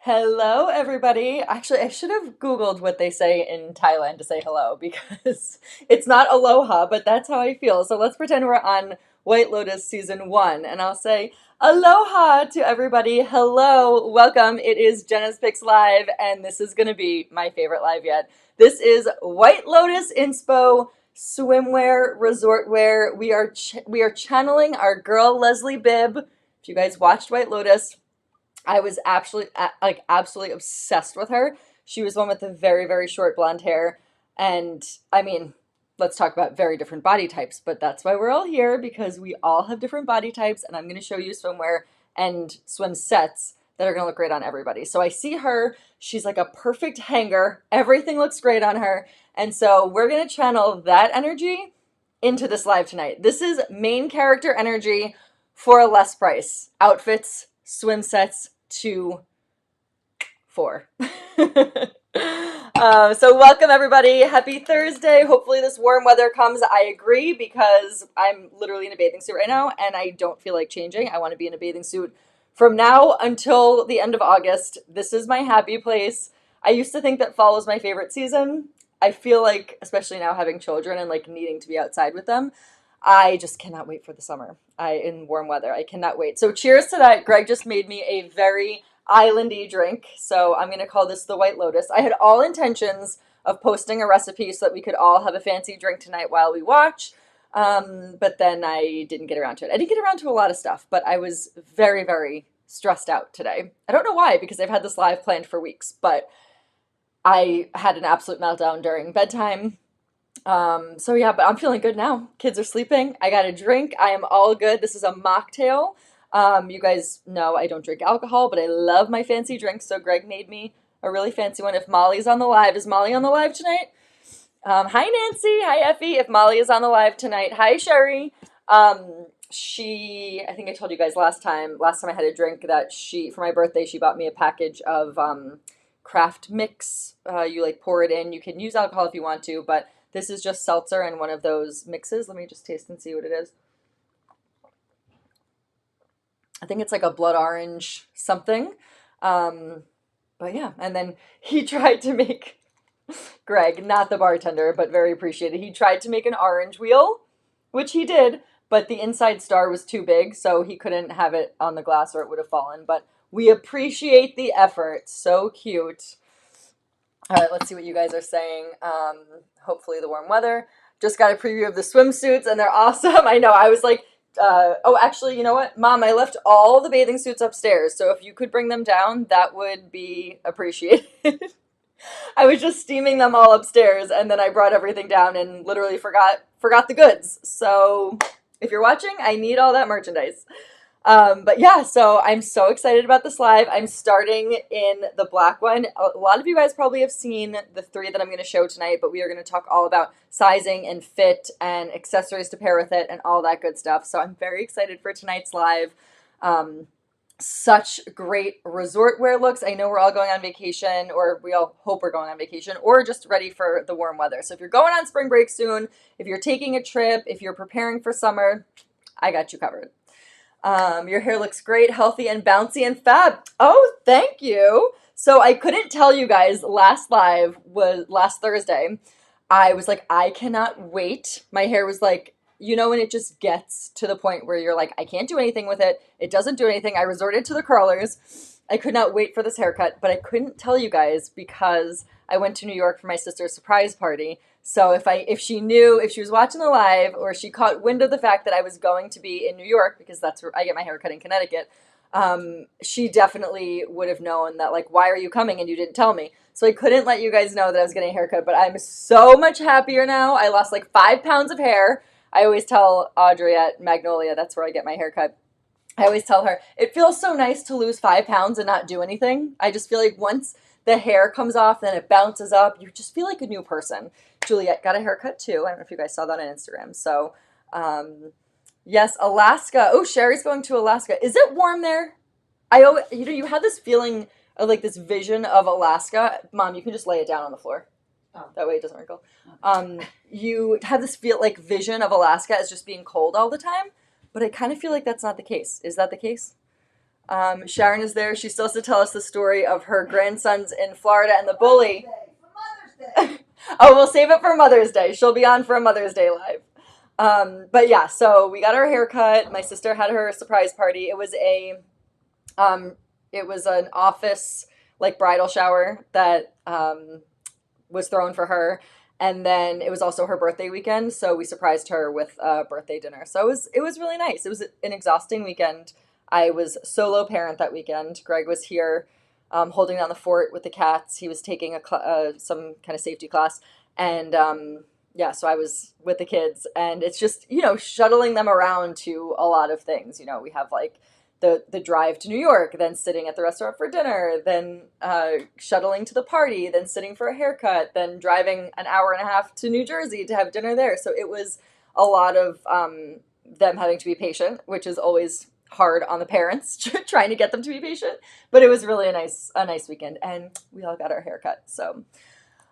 Hello, everybody. Actually, I should have Googled what they say in Thailand to say hello because it's not aloha, but that's how I feel. So let's pretend we're on White Lotus season one, and I'll say aloha to everybody. Hello, welcome. It is Jenna's Picks Live, and this is going to be my favorite live yet. This is White Lotus Inspo swimwear, resort wear. We are channeling our girl Leslie Bibb. If you guys watched White Lotus, I was absolutely obsessed with her. She was the one with the very, very short blonde hair. And I mean, let's talk about very different body types, but that's why we're all here because we all have different body types. And I'm going to show you swimwear and swim sets that are going to look great on everybody. So I see her. She's like a perfect hanger. Everything looks great on her. And so we're going to channel that energy into this live tonight. This is main character energy for a less price. Outfits, swim sets, 2, 4. So welcome everybody. Happy Thursday. Hopefully this warm weather comes. I agree because I'm literally in a bathing suit right now and I don't feel like changing. I want to be in a bathing suit from now until the end of August. This is my happy place. I used to think that fall was my favorite season. I feel like, especially now having children and like needing to be outside with them, I just cannot wait for the summer. In warm weather. I cannot wait. So cheers to that. Greg just made me a very islandy drink. So I'm going to call this the White Lotus. I had all intentions of posting a recipe so that we could all have a fancy drink tonight while we watch. But then I didn't get around to it. I didn't get around to a lot of stuff, but I was very, very stressed out today. I don't know why, because I've had this live planned for weeks, but I had an absolute meltdown during bedtime. So yeah, but I'm feeling good now. Kids are sleeping. I got a drink. I am all good. This is a mocktail. You guys know I don't drink alcohol, but I love my fancy drinks. So Greg made me a really fancy one. If Molly's on the live, is Molly on the live tonight? Hi Nancy. Hi Effie. If Molly is on the live tonight. Hi Sherry. I think I told you guys last time I had a drink that for my birthday, she bought me a package of, craft mix. You like pour it in. You can use alcohol if you want to, but this is just seltzer and one of those mixes. Let me just taste and see what it is. I think it's like a blood orange something. But yeah, and then he tried to make, Greg, not the bartender, but very appreciated. He tried to make an orange wheel, which he did, but the inside star was too big, so he couldn't have it on the glass or it would have fallen. But we appreciate the effort. So cute. All right, let's see what you guys are saying. Hopefully the warm weather. Just got a preview of the swimsuits, and they're awesome. I know, I was like, oh, actually, you know what? Mom, I left all the bathing suits upstairs, so if you could bring them down, that would be appreciated. I was just steaming them all upstairs, and then I brought everything down and literally forgot the goods. So if you're watching, I need all that merchandise. But yeah, so I'm so excited about this live. I'm starting in the black one. A lot of you guys probably have seen the 3 that I'm going to show tonight, but we are going to talk all about sizing and fit and accessories to pair with it and all that good stuff. So I'm very excited for tonight's live. Such great resort wear looks. I know we're all going on vacation, or we all hope we're going on vacation, or just ready for the warm weather. So if you're going on spring break soon, if you're taking a trip, if you're preparing for summer, I got you covered. Your hair looks great, healthy, and bouncy and fab. Oh, thank you. So I couldn't tell you guys, last live was last Thursday. I was like, I cannot wait. My hair was like, you know, when it just gets to the point where you're like, I can't do anything with it. It doesn't do anything. I resorted to the curlers. I could not wait for this haircut, but I couldn't tell you guys because I went to New York for my sister's surprise party. So if she was watching the live, or she caught wind of the fact that I was going to be in New York, because that's where I get my hair cut in Connecticut, she definitely would have known that, like, why are you coming and you didn't tell me? So I couldn't let you guys know that I was getting a haircut, but I'm so much happier now. I lost like 5 pounds of hair. I always tell Audrey at Magnolia, that's where I get my haircut, I always tell her, it feels so nice to lose 5 pounds and not do anything. I just feel like once the hair comes off, then it bounces up. You just feel like a new person. Juliet got a haircut too. I don't know if you guys saw that on Instagram. So, yes, Alaska. Oh, Sherry's going to Alaska. Is it warm there? You had this feeling of like this vision of Alaska. Mom, you can just lay it down on the floor. Oh. That way it doesn't wrinkle. You have this vision of Alaska as just being cold all the time, but I kind of feel like that's not the case. Is that the case? Sharon is there. She still has to tell us the story of her grandsons in Florida and the bully. Oh, we'll save it for Mother's Day. She'll be on for a Mother's Day live. But yeah, so we got our hair cut. My sister had her surprise party. Um, it was an office like bridal shower that was thrown for her. And then it was also her birthday weekend, so we surprised her with a birthday dinner. So it was really nice. It was an exhausting weekend. I was solo parent that weekend. Greg was here holding down the fort with the cats. He was taking some kind of safety class, and yeah, so I was with the kids, and it's just shuttling them around to a lot of things. We have like the drive to New York, then sitting at the restaurant for dinner, then shuttling to the party, then sitting for a haircut, then driving an hour and a half to New Jersey to have dinner there. So it was a lot of them having to be patient, which is always hard on the parents trying to get them to be patient. But it was really a nice weekend, and we all got our haircut. So,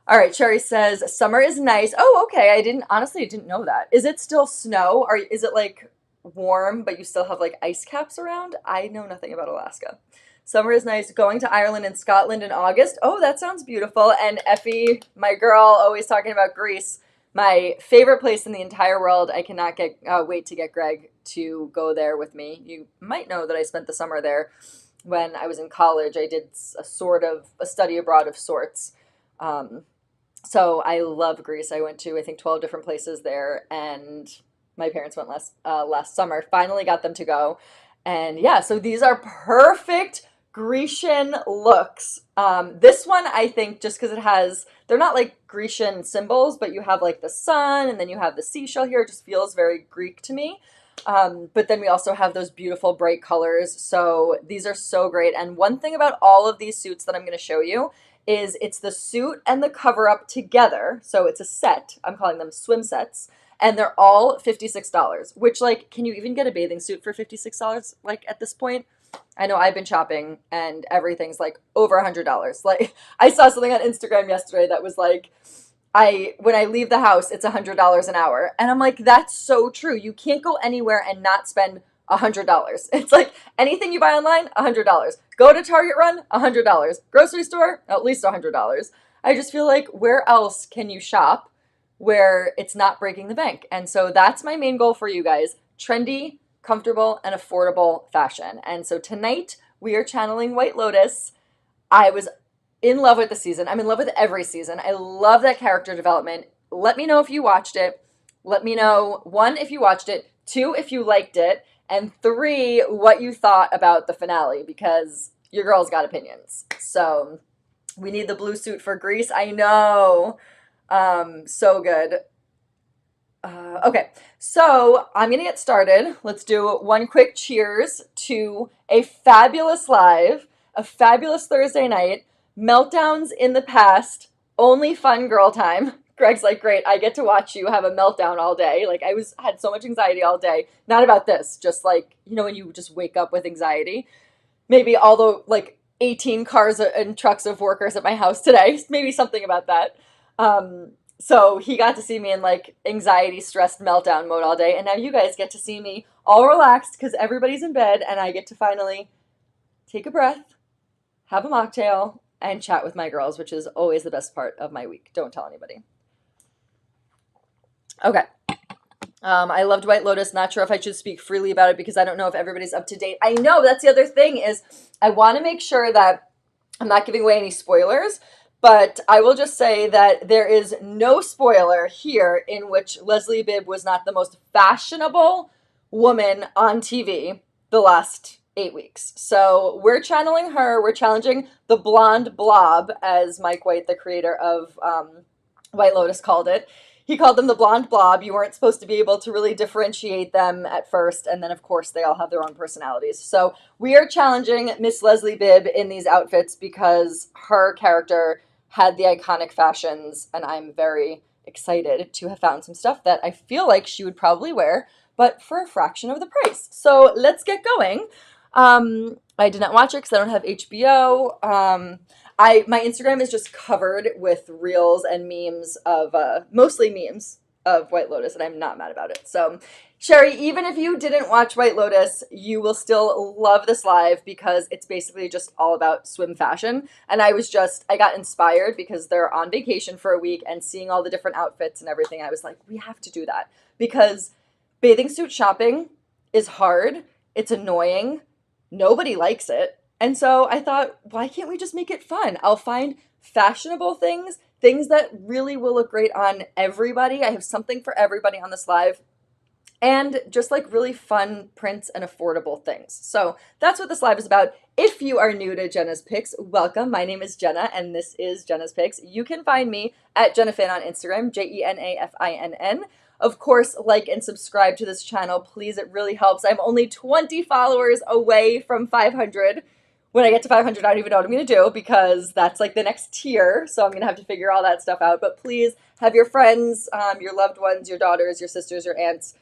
all right, Sherry says summer is nice. Oh, okay. I didn't know that. Is it still snow? Or is it like warm, but you still have like ice caps around? I know nothing about Alaska. Summer is nice. Going to Ireland and Scotland in August. Oh, that sounds beautiful. And Effie, my girl, always talking about Greece. My favorite place in the entire world. I cannot wait to get Greg to go there with me. You might know that I spent the summer there when I was in college. I did a sort of a study abroad of sorts. So I love Greece. I went to, I think, 12 different places there, and my parents went last summer. Finally got them to go. And yeah, so these are perfect Grecian looks. This one, I think, just because they're not like Grecian symbols, but you have like the sun and then you have the seashell here. It just feels very Greek to me. But then we also have those beautiful bright colors. So these are so great. And one thing about all of these suits that I'm going to show you is it's the suit and the cover up together. So it's a set. I'm calling them swim sets. And they're all $56, which, like, can you even get a bathing suit for $56, like, at this point? I know I've been shopping, and everything's, like, over $100. Like, I saw something on Instagram yesterday that was, like, when I leave the house, it's $100 an hour. And I'm like, that's so true. You can't go anywhere and not spend $100. It's like anything you buy online, $100. Go to Target Run, $100. Grocery store, at least $100. I just feel like, where else can you shop where it's not breaking the bank? And so that's my main goal for you guys. Trendy, comfortable, and affordable fashion. And so tonight we are channeling White Lotus. I was in love with the season. I'm in love with every season. I love that character development. Let me know if you watched it. Let me know, 1, if you watched it, 2, if you liked it, and 3, what you thought about the finale, because your girl's got opinions. So we need the blue suit for Greece. I know. So good. Okay, so I'm gonna get started. Let's do one quick cheers to a fabulous live, a fabulous Thursday night, meltdowns in the past, only fun girl time. Greg's like, great, I get to watch you have a meltdown all day. Like, had so much anxiety all day. Not about this, just like, when you just wake up with anxiety. Maybe all the, like, 18 cars and trucks of workers at my house today. Maybe something about that. So he got to see me in like anxiety, stressed meltdown mode all day. And now you guys get to see me all relaxed because everybody's in bed and I get to finally take a breath, have a mocktail, and chat with my girls, which is always the best part of my week. Don't tell anybody. Okay. I loved White Lotus. Not sure if I should speak freely about it because I don't know if everybody's up to date. I know that's the other thing is I want to make sure that I'm not giving away any spoilers. But I will just say that there is no spoiler here in which Leslie Bibb was not the most fashionable woman on TV the last 8 weeks. So we're channeling her. We're challenging the blonde blob, as Mike White, the creator of White Lotus, called it. He called them the blonde blob. You weren't supposed to be able to really differentiate them at first. And then, of course, they all have their own personalities. So we are challenging Miss Leslie Bibb in these outfits because her character had the iconic fashions, and I'm very excited to have found some stuff that I feel like she would probably wear, but for a fraction of the price. So let's get going. I did not watch it because I don't have HBO. My Instagram is just covered with reels and memes of, mostly memes of White Lotus, and I'm not mad about it. So, Sherry, even if you didn't watch White Lotus, you will still love this live because it's basically just all about swim fashion. And I got inspired because they're on vacation for a week and seeing all the different outfits and everything. I was like, we have to do that because bathing suit shopping is hard. It's annoying. Nobody likes it. And so I thought, why can't we just make it fun? I'll find fashionable things that really will look great on everybody. I have something for everybody on this live. And just like really fun prints and affordable things. So that's what this live is about. If you are new to Jenna's Picks, welcome. My name is Jenna, and this is Jenna's Picks. You can find me at JennaFinn on Instagram, JENAFINN. Of course, like and subscribe to this channel, please. It really helps. I'm only 20 followers away from 500. When I get to 500, I don't even know what I'm going to do because that's like the next tier. So I'm going to have to figure all that stuff out. But please have your friends, your loved ones, your daughters, your sisters, your aunts,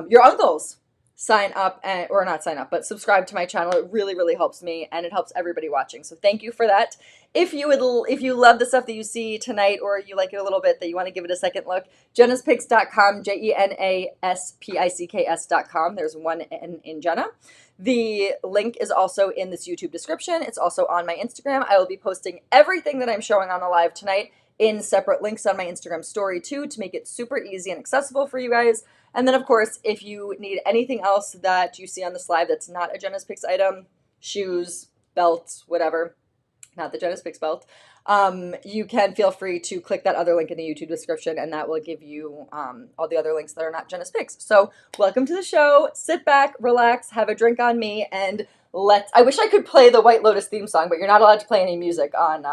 your uncles sign up or not sign up, but subscribe to my channel. It really, really helps me and it helps everybody watching. So thank you for that. If you love the stuff that you see tonight or you like it a little bit, that you want to give it a second look, Jena'sPicks.com, JENA'S.com. There's one N in Jenna. The link is also in this YouTube description. It's also on my Instagram. I will be posting everything that I'm showing on the live tonight in separate links on my Instagram story too, to make it super easy and accessible for you guys. And then of course, if you need anything else that you see on this live that's not a Jenna's Picks item, shoes, belts, whatever, not the Jenna's Picks belt, you can feel free to click that other link in the YouTube description and that will give you all the other links that are not Jenna's Picks. So welcome to the show. Sit back, relax, have a drink on me, and I wish I could play the White Lotus theme song, but you're not allowed to play any music on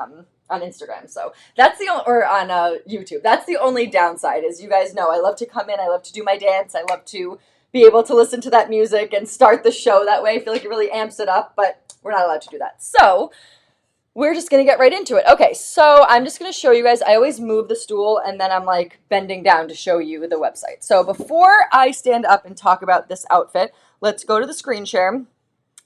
Instagram. So that's on YouTube. That's the only downside. Is you guys know I love to come in, I love to do my dance, I love to be able to listen to that music and start the show that way. I feel like it really amps it up, but we're not allowed to do that. So we're just going to get right into it. Okay, so I'm just going to show you guys. I always move the stool and then I'm like bending down to show you the website. So before I stand up and talk about this outfit, let's go to the screen share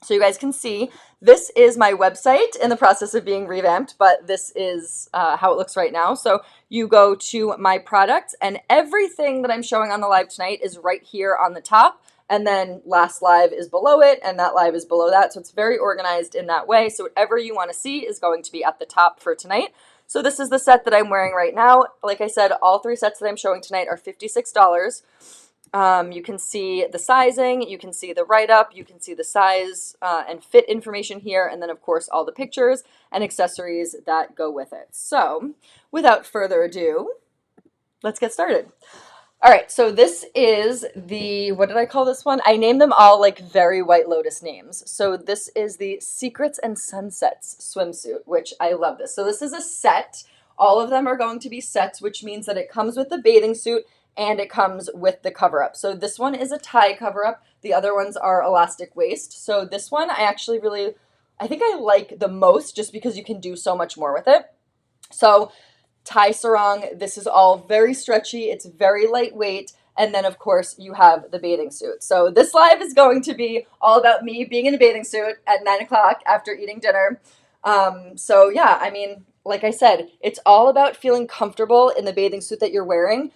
so you guys can see. This is my website in the process of being revamped, but this is how it looks right now. So you go to my products and everything that I'm showing on the live tonight is right here on the top. And then last live is below it, and that live is below that. So it's very organized in that way. So whatever you want to see is going to be at the top for tonight. So this is the set that I'm wearing right now. Like I said, all three sets that I'm showing tonight are $56. You can see the sizing, you can see the write-up, you can see the size and fit information here, and then of course all the pictures and accessories that go with it. So without further ado, let's get started. All right, so this is what did I call this one? I named them all like very White Lotus names. So this is the Secrets and Sunsets swimsuit, which I love this. So this is a set. All of them are going to be sets, which means that it comes with the bathing suit and it comes with the cover-up. So this one is a tie cover-up. The other ones are elastic waist. So this one I think I like the most just because you can do so much more with it. So tie sarong, this is all very stretchy, it's very lightweight, and then of course you have the bathing suit. So this live is going to be all about me being in a bathing suit at 9 o'clock after eating dinner. So yeah, I mean, like I said, it's all about feeling comfortable in the bathing suit that you're wearing.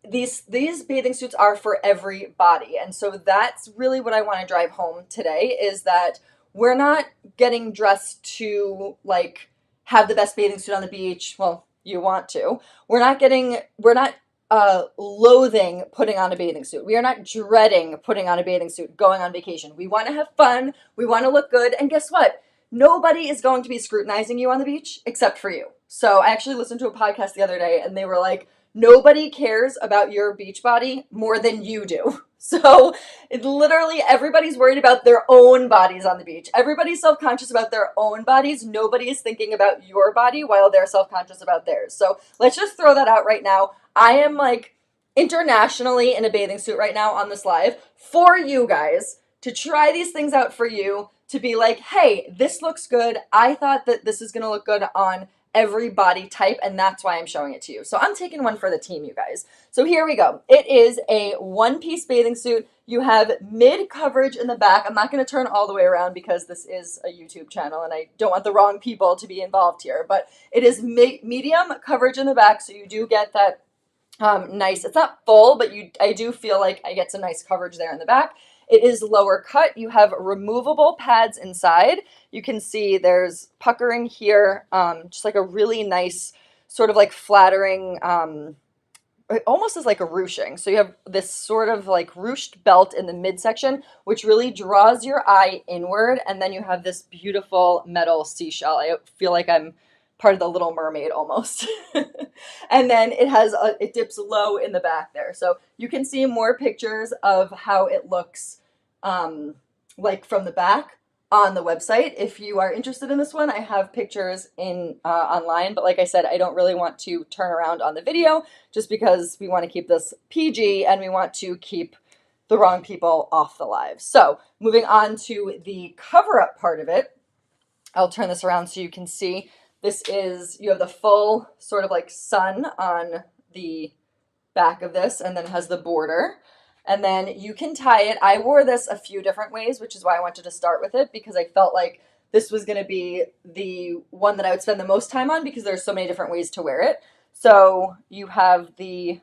These bathing suits are for every body, and so that's really what I want to drive home today, is that we're not getting dressed to like have the best bathing suit on the beach. Well, you want to. We're not loathing putting on a bathing suit. We are not dreading putting on a bathing suit, going on vacation. We want to have fun. We want to look good. And guess what? Nobody is going to be scrutinizing you on the beach except for you. So I actually listened to a podcast the other day and they were like, nobody cares about your beach body more than you do. So literally everybody's worried about their own bodies on the beach. Everybody's self-conscious about their own bodies. Nobody is thinking about your body while they're self-conscious about theirs. So let's just throw that out right now. I am like internationally in a bathing suit right now on this live for you guys to try these things out for you, to be like, hey, this looks good. I thought that this is going to look good on every body type, and that's why I'm showing it to you. So I'm taking one for the team, you guys. So here we go. It is a one-piece bathing suit. You have mid coverage in the back. I'm not going to turn all the way around because this is a YouTube channel and I don't want the wrong people to be involved here, but it is medium coverage in the back, so you do get that Nice. It's not full, but I do feel like I get some nice coverage there in the back. It is lower cut. You have removable pads inside. You can see there's puckering here, just like a really nice sort of like flattering, it almost is like a ruching. So you have this sort of like ruched belt in the midsection, which really draws your eye inward. And then you have this beautiful metal seashell. I feel like I'm part of the Little Mermaid almost. And then it dips low in the back there. So you can see more pictures of how it looks like from the back on the website. If you are interested in this one, I have pictures in online, but like I said, I don't really want to turn around on the video just because we want to keep this PG and we want to keep the wrong people off the live. So moving on to the cover up part of it, I'll turn this around so you can see. You have the full sort of like sun on the back of this, and then it has the border. And then you can tie it. I wore this a few different ways, which is why I wanted to start with it, because I felt like this was going to be the one that I would spend the most time on because there's so many different ways to wear it. So you have the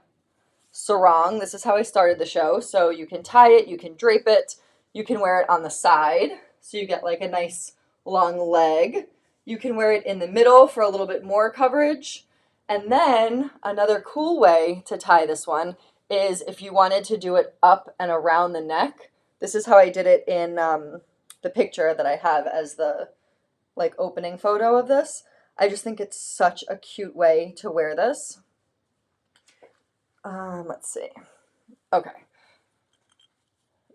sarong. This is how I started the show. So you can tie it, you can drape it, you can wear it on the side. So you get like a nice long leg. You can wear it in the middle for a little bit more coverage. And then another cool way to tie this one is if you wanted to do it up and around the neck. This is how I did it in the picture that I have as the like opening photo of this. I just think it's such a cute way to wear this. Let's see. Okay.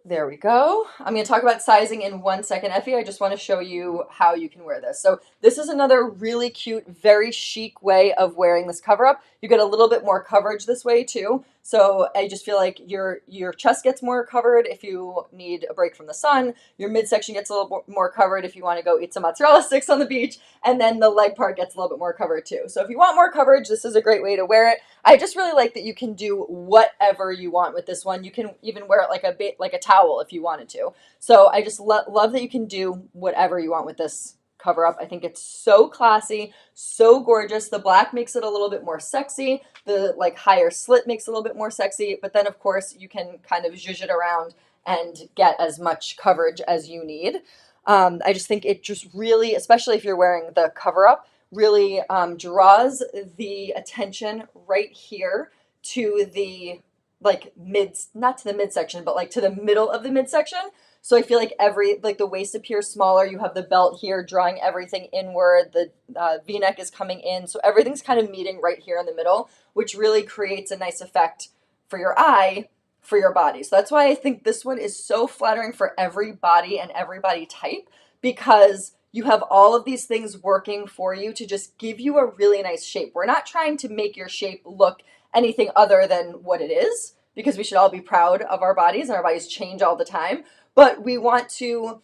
There we go. I'm going to talk about sizing in 1 second, Effie. I just want to show you how you can wear this. So this is another really cute, very chic way of wearing this cover up. You get a little bit more coverage this way too. So I just feel like your chest gets more covered if you need a break from the sun. Your midsection gets a little more covered if you want to go eat some mozzarella sticks on the beach. And then the leg part gets a little bit more covered too. So if you want more coverage, this is a great way to wear it. I just really like that you can do whatever you want with this one. You can even wear it like a towel if you wanted to. So I just love that you can do whatever you want with this cover up. I think it's so classy, so gorgeous. The black makes it a little bit more sexy. The like higher slit makes it a little bit more sexy. But then of course you can kind of zhuzh it around and get as much coverage as you need. I just think it just really, especially if you're wearing the cover up, really draws the attention right here to the like not to the midsection, but like to the middle of the midsection. So I feel like the waist appears smaller. You have the belt here drawing everything inward. The V-neck is coming in. So everything's kind of meeting right here in the middle, which really creates a nice effect for your eye, for your body. So that's why I think this one is so flattering for every body and every body type, because you have all of these things working for you to just give you a really nice shape. We're not trying to make your shape look anything other than what it is, because we should all be proud of our bodies and our bodies change all the time. But we want to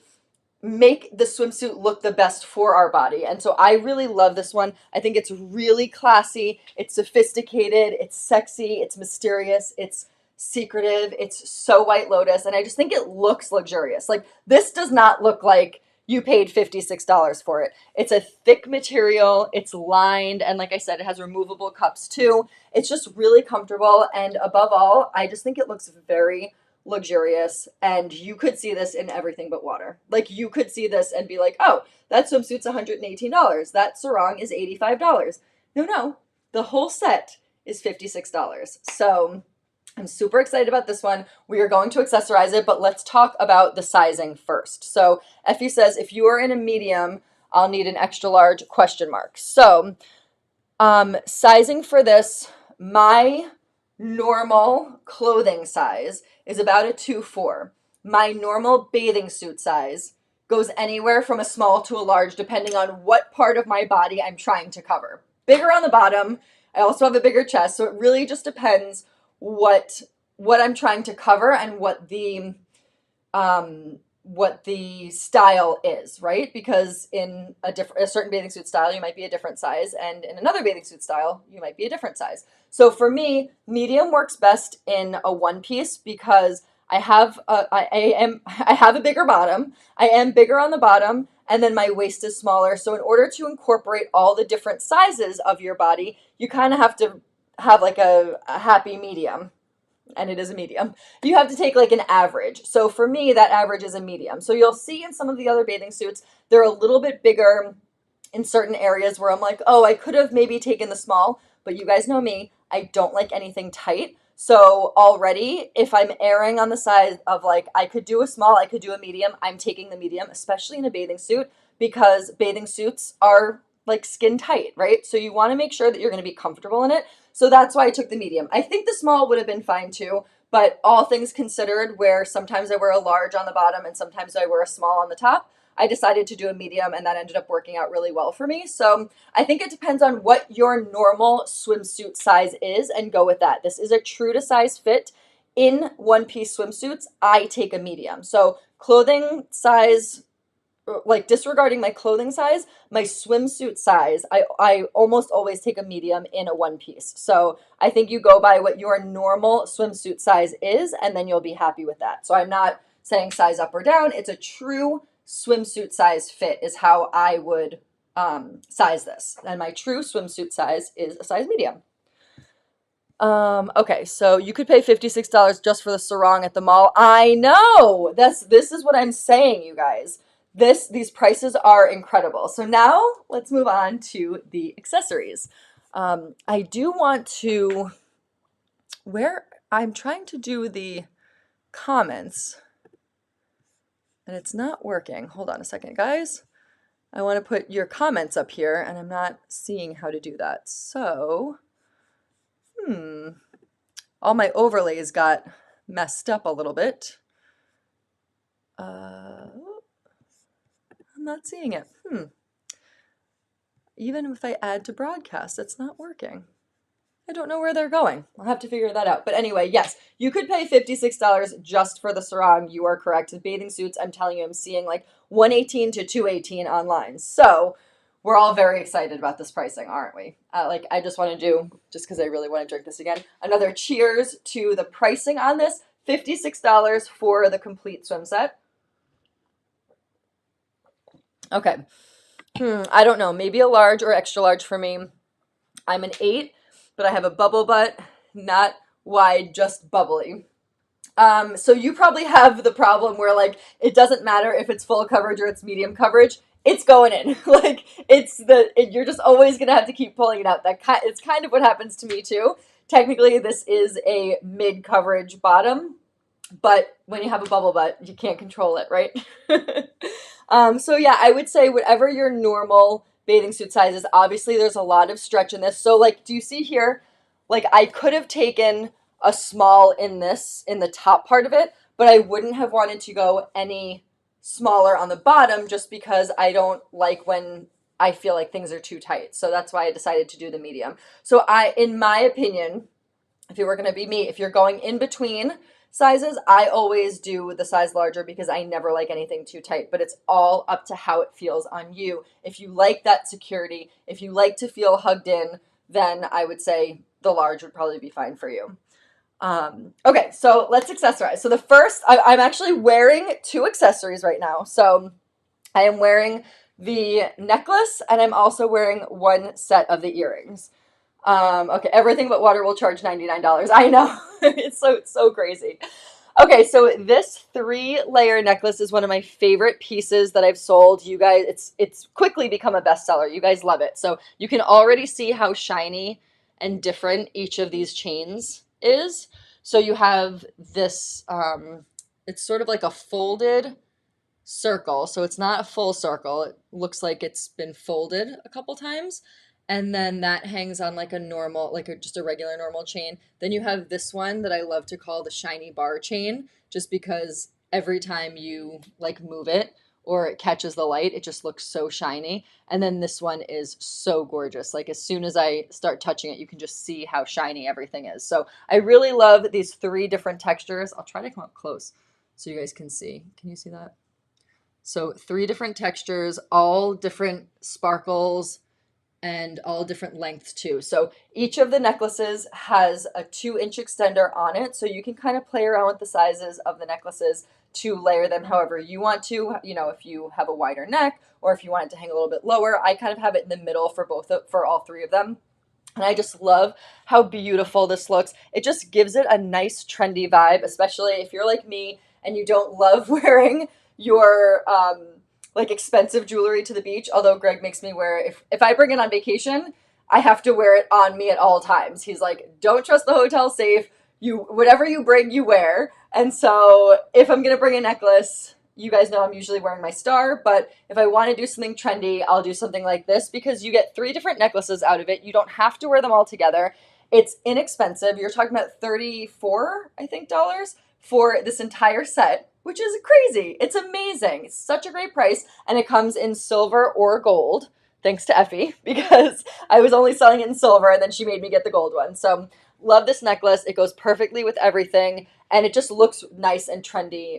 make the swimsuit look the best for our body. And so I really love this one. I think it's really classy. It's sophisticated. It's sexy. It's mysterious. It's secretive. It's so White Lotus. And I just think it looks luxurious. Like, this does not look like you paid $56 for it. It's a thick material. It's lined. And like I said, it has removable cups too. It's just really comfortable. And above all, I just think it looks very luxurious. And you could see this in everything but water. Like, you could see this and be like, oh, that swimsuit's $118. That sarong is $85. No, the whole set is $56. So I'm super excited about this one. We are going to accessorize it, but let's talk about the sizing first. So Effie says, if you are in a medium, I'll need an extra large ? So sizing for this, my normal clothing size is about a 2'4". My normal bathing suit size goes anywhere from a small to a large, depending on what part of my body I'm trying to cover. Bigger on the bottom. I also have a bigger chest, so it really just depends what I'm trying to cover and what the style is, right? Because in a certain bathing suit style, you might be a different size, and in another bathing suit style, you might be a different size. So for me, medium works best in a one piece because I have a bigger bottom. I am bigger on the bottom, and then my waist is smaller. So in order to incorporate all the different sizes of your body, you kind of have to have like a happy medium, and it is a medium, you have to take like an average. So for me, that average is a medium. So you'll see in some of the other bathing suits, they're a little bit bigger in certain areas where I'm like, oh, I could have maybe taken the small, but you guys know me, I don't like anything tight. So already, if I'm erring on the side of like, I could do a small, I could do a medium, I'm taking the medium, especially in a bathing suit, because bathing suits are like skin tight, right? So you want to make sure that you're going to be comfortable in it. So that's why I took the medium. I think the small would have been fine too, but all things considered, where sometimes I wear a large on the bottom and sometimes I wear a small on the top, I decided to do a medium, and that ended up working out really well for me. So I think it depends on what your normal swimsuit size is and go with that. This is a true to size fit. In one piece swimsuits, I take a medium. So clothing size, like disregarding my clothing size, my swimsuit size, I almost always take a medium in a one piece. So I think you go by what your normal swimsuit size is, and then you'll be happy with that. So I'm not saying size up or down. It's a true swimsuit size fit is how I would size this. And my true swimsuit size is a size medium. Okay, so you could pay $56 just for the sarong at the mall. I know. This is what I'm saying, you guys. These prices are incredible. So now let's move on to the accessories. I do want to, where I'm trying to do the comments and it's not working. Hold on a second, guys. I want to put your comments up here and I'm not seeing how to do that. So, all my overlays got messed up a little bit. I'm not seeing it. Even if I add to broadcast, it's not working. I don't know where they're going. I'll have to figure that out. But anyway, yes, you could pay $56 just for the sarong. You are correct. With bathing suits, I'm telling you, I'm seeing like $118 to $218 online. So we're all very excited about this pricing, aren't we? Like, I just want to do, just because I really want to drink this again, another cheers to the pricing on this. $56 for the complete swim set. Okay. I don't know. Maybe a large or extra large for me. I'm an 8, but I have a bubble butt, not wide, just bubbly. So you probably have the problem where like it doesn't matter if it's full coverage or it's medium coverage, it's going in. Like you're just always gonna have to keep pulling it out. It's kind of what happens to me too. Technically, this is a mid coverage bottom, but when you have a bubble butt, you can't control it, right? So yeah, I would say whatever your normal bathing suit size is. Obviously, there's a lot of stretch in this. So like, do you see here? Like I could have taken a small in the top part of it, but I wouldn't have wanted to go any smaller on the bottom just because I don't like when I feel like things are too tight. So that's why I decided to do the medium. So in my opinion, if you were going to be me, if you're going in between sizes, I always do the size larger because I never like anything too tight, but it's all up to how it feels on you. If you like that security, if you like to feel hugged in, then I would say the large would probably be fine for you. Okay, so let's accessorize. So the first, I'm actually wearing 2 accessories right now. So I am wearing the necklace and I'm also wearing 1 set of the earrings. Okay, everything but water will charge $99. I know. It's so crazy. Okay, so this 3-layer necklace is one of my favorite pieces that I've sold. You guys, it's quickly become a bestseller. You guys love it. So you can already see how shiny and different each of these chains is. So you have this, it's sort of like a folded circle. So it's not a full circle. It looks like it's been folded a couple times. And then that hangs on like a normal, just a regular normal chain. Then you have this one that I love to call the shiny bar chain, just because every time you like move it or it catches the light, it just looks so shiny. And then this one is so gorgeous. Like as soon as I start touching it, you can just see how shiny everything is. So I really love these 3 different textures. I'll try to come up close so you guys can see. Can you see that? So 3 different textures, all different sparkles, and all different lengths too. So each of the necklaces has a 2-inch extender on it. So you can kind of play around with the sizes of the necklaces to layer them however you want to, if you have a wider neck or if you want it to hang a little bit lower. I kind of have it in the middle for all 3 of them. And I just love how beautiful this looks. It just gives it a nice trendy vibe, especially if you're like me and you don't love wearing your like expensive jewelry to the beach. Although Greg makes me wear it. If I bring it on vacation, I have to wear it on me at all times. He's like, don't trust the hotel safe. You whatever you bring, you wear. And so if I'm gonna bring a necklace, you guys know I'm usually wearing my star, but if I want to do something trendy, I'll do something like this because you get 3 different necklaces out of it. You don't have to wear them all together. It's inexpensive. You're talking about 34, I think, dollars for this entire set, which is crazy. It's amazing. It's such a great price, and it comes in silver or gold. Thanks to Effie, because I was only selling it in silver, and then she made me get the gold one. So, love this necklace. It goes perfectly with everything, and it just looks nice and trendy.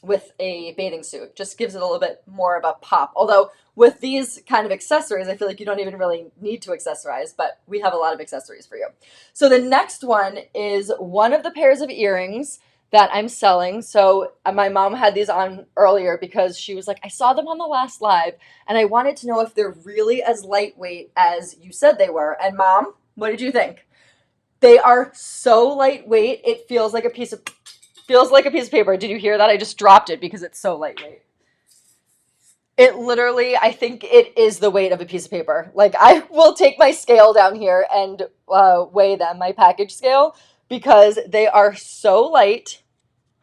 With a bathing suit. Just gives it a little bit more of a pop. Although with these kind of accessories, I feel like you don't even really need to accessorize, but we have a lot of accessories for you. So the next one is one of the pairs of earrings that I'm selling. So my mom had these on earlier because she was like, I saw them on the last live and I wanted to know if they're really as lightweight as you said they were. And Mom, what did you think? They are so lightweight. It feels like a piece of paper. Did you hear that? I just dropped it because it's so lightweight. It literally, I think it is the weight of a piece of paper. Like, I will take my scale down here and weigh them, my package scale, because they are so light.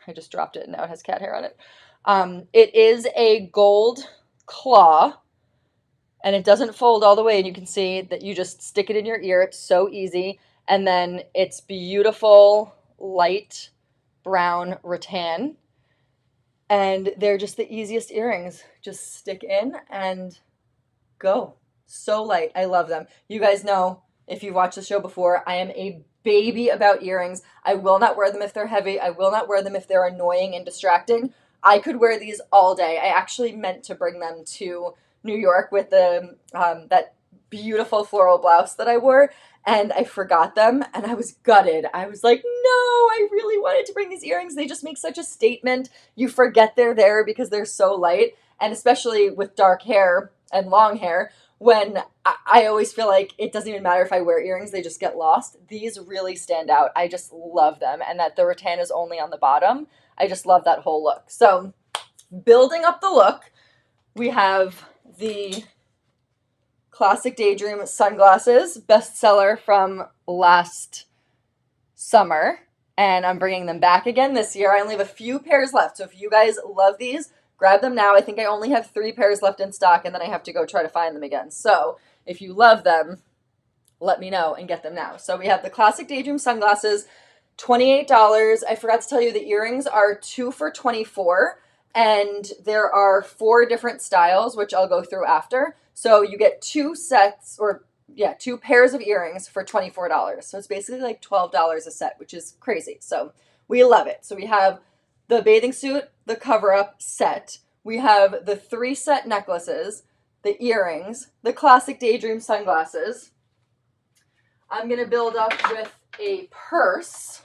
I just dropped it and now it has cat hair on it. It is a gold claw and it doesn't fold all the way. And you can see that you just stick it in your ear. It's so easy. And then it's beautiful, light brown rattan, and they're just the easiest earrings. Just stick in and go. So light. I love them. You guys know, if you've watched the show before, I am a baby about earrings. I will not wear them if they're heavy. I will not wear them if they're annoying and distracting. I could wear these all day. I actually meant to bring them to New York with the that beautiful floral blouse that I wore, and I forgot them and I was gutted. I was like, no, I really wanted to bring these earrings. They just make such a statement. You forget they're there because they're so light, and especially with dark hair and long hair, when I always feel like it doesn't even matter if I wear earrings, they just get lost. These really stand out. I just love them, and that the rattan is only on the bottom. I just love that whole look. So building up the look, we have the Classic Daydream sunglasses, bestseller from last summer, and I'm bringing them back again this year. I only have a few pairs left, so if you guys love these, grab them now. I think I only have 3 pairs left in stock, and then I have to go try to find them again. So if you love them, let me know and get them now. So we have the Classic Daydream sunglasses, $28. I forgot to tell you the earrings are 2 for $24, and there are 4 different styles, which I'll go through after. So you get 2 sets, or yeah, 2 pairs of earrings for $24. So it's basically like $12 a set, which is crazy. So we love it. So we have the bathing suit, the cover-up set. We have the 3 set necklaces, the earrings, the Classic Daydream sunglasses. I'm going to build up with a purse.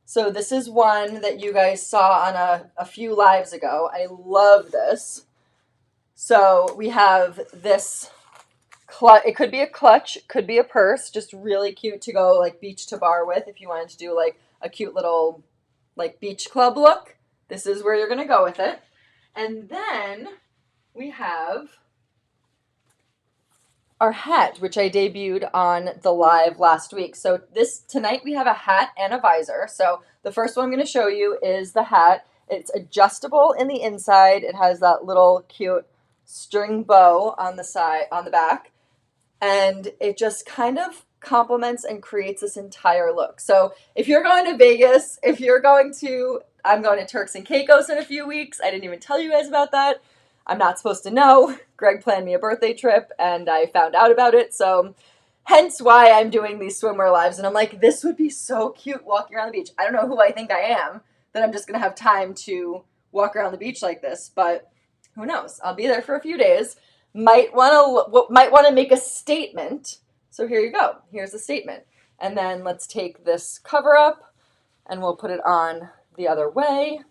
So this is one that you guys saw on a few lives ago. I love this. So we have this, it could be a clutch, could be a purse, just really cute to go like beach to bar with if you wanted to do like a cute little like beach club look. This is where you're going to go with it. And then we have our hat, which I debuted on the live last week. So tonight we have a hat and a visor. So the first one I'm going to show you is the hat. It's adjustable in the inside. It has that little cute string bow on the side, on the back, and it just kind of complements and creates this entire look. So if you're going to Vegas, I'm going to Turks and Caicos in a few weeks. I didn't even tell you guys about that. I'm not supposed to know. Greg planned me a birthday trip and I found out about it. So hence why I'm doing these swimwear lives. And I'm like, this would be so cute walking around the beach. I don't know who I think I am that I'm just going to have time to walk around the beach like this, but who knows? I'll be there for a few days. Might want to make a statement. So here you go. Here's the statement. And then let's take this cover up and we'll put it on the other way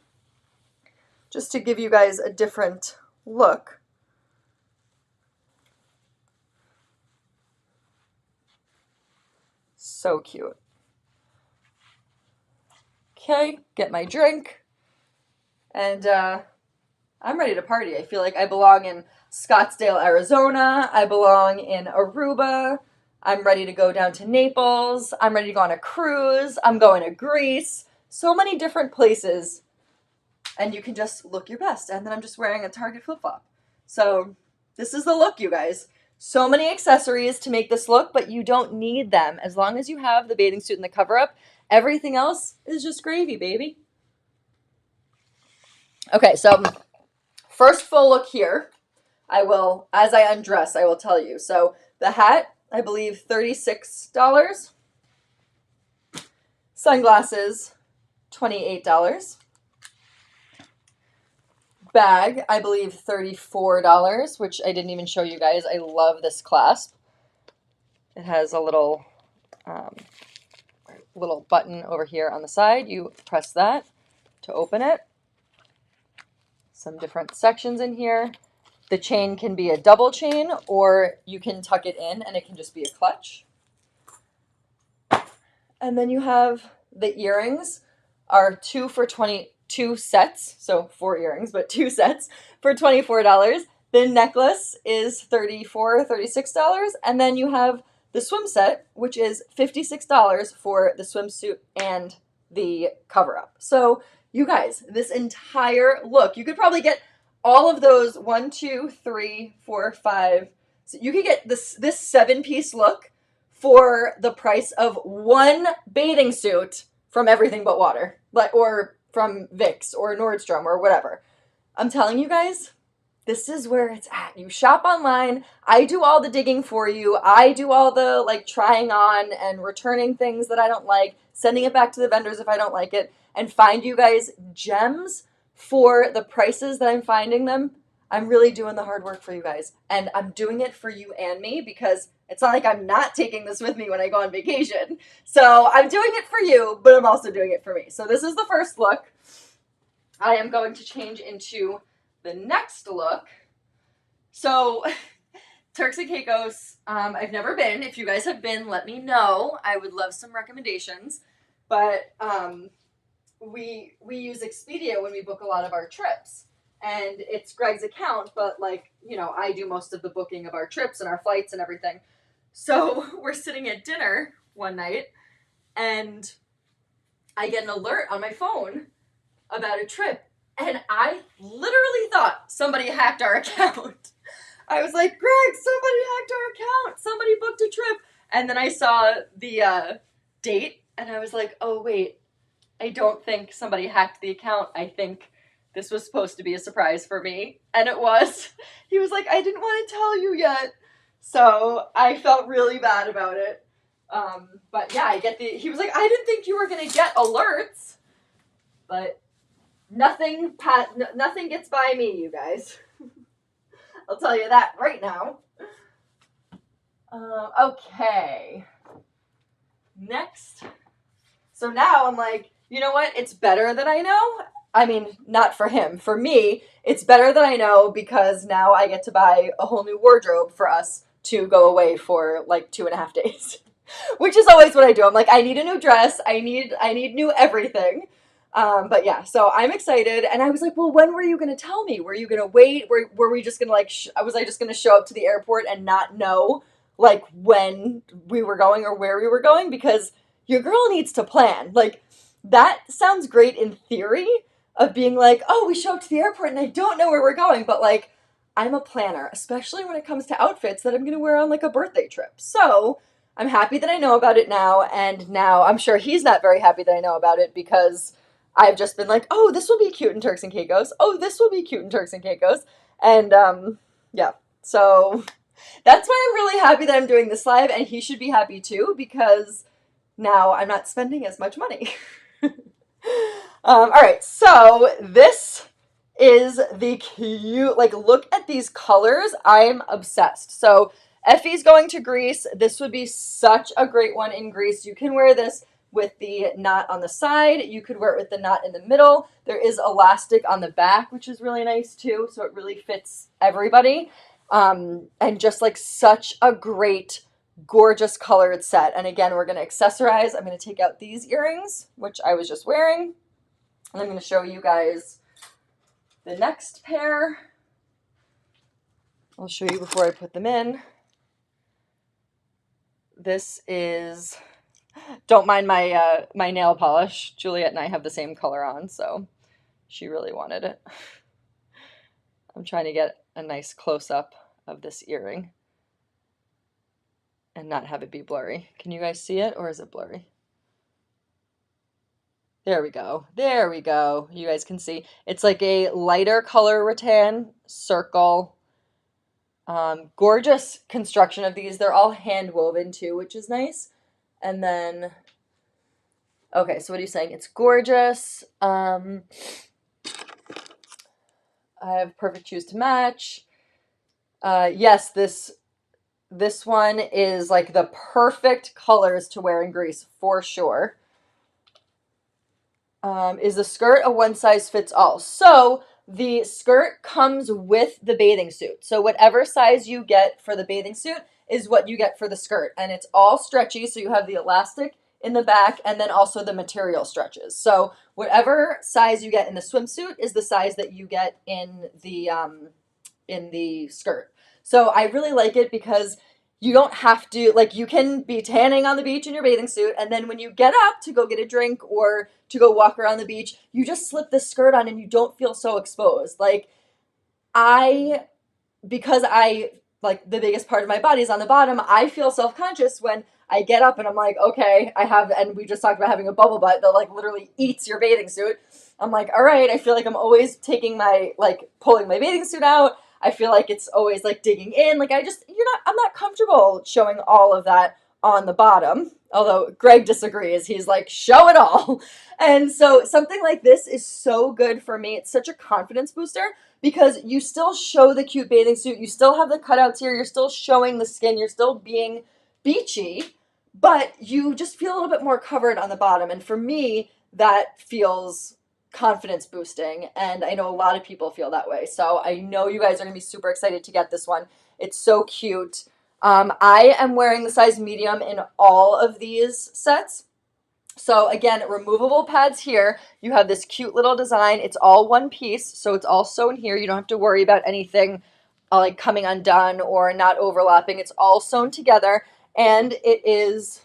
just to give you guys a different look. So cute. Okay, get my drink. And I'm ready to party. I feel like I belong in Scottsdale, Arizona. I belong in Aruba. I'm ready to go down to Naples. I'm ready to go on a cruise. I'm going to Greece. So many different places. And you can just look your best. And then I'm just wearing a Target flip-flop. So this is the look, you guys. So many accessories to make this look, but you don't need them. As long as you have the bathing suit and the cover-up, everything else is just gravy, baby. Okay, so first full look here. I will, as I undress, I will tell you. So the hat, I believe $36. Sunglasses, $28. Bag, I believe $34, which I didn't even show you guys. I love this clasp. It has a little button over here on the side. You press that to open it. Some different sections in here. The chain can be a double chain, or you can tuck it in and it can just be a clutch. And then you have the earrings are 2 sets, so 4 earrings, but 2 sets for $24. The necklace is $34, $36, and then you have the swim set, which is $56 for the swimsuit and the cover-up. So you guys, this entire look, you could probably get all of those 1, 2, 3, 4, 5. So you could get this 7-piece look for the price of one bathing suit from Everything But Water, or from Vicks or Nordstrom or whatever. I'm telling you guys, this is where it's at. You shop online. I do all the digging for you. I do all the trying on and returning things that I don't like, sending it back to the vendors if I don't like it, and find you guys gems for the prices that I'm finding them. I'm really doing the hard work for you guys, and I'm doing it for you and me because it's not like I'm not taking this with me when I go on vacation. So I'm doing it for you, but I'm also doing it for me. So this is the first look. I am going to change into the next look. So Turks and Caicos, I've never been. If you guys have been, let me know. I would love some recommendations. But we use Expedia when we book a lot of our trips. And it's Greg's account, but I do most of the booking of our trips and our flights and everything. So we're sitting at dinner one night and I get an alert on my phone about a trip. And I literally thought somebody hacked our account. I was like, Greg, somebody hacked our account. Somebody booked a trip. And then I saw the date and I was like, oh, wait, I don't think somebody hacked the account. I think this was supposed to be a surprise for me. And it was. He was like, I didn't want to tell you yet. So I felt really bad about it. But yeah, he was like, I didn't think you were going to get alerts. But nothing gets by me, you guys. I'll tell you that right now. Okay. Next. So now I'm like, you know what? It's better that I know. I mean, not for him. For me, it's better that I know because now I get to buy a whole new wardrobe for us to go away for 2.5 days. Which is always what I do. I'm like, I need a new dress. I need new everything. But yeah, so I'm excited. And I was like, well, when were you going to tell me? Were you going to wait? Were we just going to was I just going to show up to the airport and not know when we were going or where we were going? Because your girl needs to plan. That sounds great in theory of being oh, we show up to the airport and I don't know where we're going. But I'm a planner, especially when it comes to outfits that I'm going to wear on a birthday trip. So I'm happy that I know about it now. And now I'm sure he's not very happy that I know about it because I've just been oh, this will be cute in Turks and Caicos. Oh, this will be cute in Turks and Caicos. And yeah, so that's why I'm really happy that I'm doing this live. And he should be happy too because now I'm not spending as much money. All right, so this is the cute, look at these colors. I'm obsessed. So Effie's going to Greece. This would be such a great one in Greece. You can wear this with the knot on the side. You could wear it with the knot in the middle. There is elastic on the back, which is really nice too. So it really fits everybody. And just such a great gorgeous colored set. And again, we're going to accessorize. I'm going to take out these earrings, which I was just wearing. And I'm going to show you guys the next pair. I'll show you before I put them in. This is, don't mind my my nail polish. Juliet and I have the same color on, so she really wanted it. I'm trying to get a nice close-up of this earring and not have it be blurry. Can you guys see it, or is it blurry? There we go. There we go. You guys can see. It's like a lighter color rattan circle. Gorgeous construction of these. They're all hand woven too, which is nice. And then, okay, so what are you saying? It's gorgeous. I have perfect shoes to match. Yes, this one is like the perfect colors to wear in Greece for sure. Is the skirt a one size fits all? So the skirt comes with the bathing suit. So whatever size you get for the bathing suit is what you get for the skirt. And it's all stretchy. So you have the elastic in the back and then also the material stretches. So whatever size you get in the swimsuit is the size that you get in the skirt. So I really like it because you don't have to, like, you can be tanning on the beach in your bathing suit, and then when you get up to go get a drink or to go walk around the beach, you just slip this skirt on and you don't feel so exposed. Like, because I, like, the biggest part of my body is on the bottom, I feel self-conscious when I get up and I'm like, okay, and we just talked about having a bubble butt that, like, literally eats your bathing suit. I'm like, all right, I feel like I'm always pulling my bathing suit out. I feel like it's always like digging in. Like I'm not comfortable showing all of that on the bottom. Although Greg disagrees. He's like, show it all. And so something like this is so good for me. It's such a confidence booster because you still show the cute bathing suit. You still have the cutouts here. You're still showing the skin. You're still being beachy, but you just feel a little bit more covered on the bottom. And for me, that feels confidence boosting, and I know a lot of people feel that way. So I know you guys are going to be super excited to get this one. It's so cute. I am wearing the size medium in all of these sets. So again, removable pads here. You have this cute little design. It's all one piece, so it's all sewn here. You don't have to worry about anything like coming undone or not overlapping. It's all sewn together, and it is,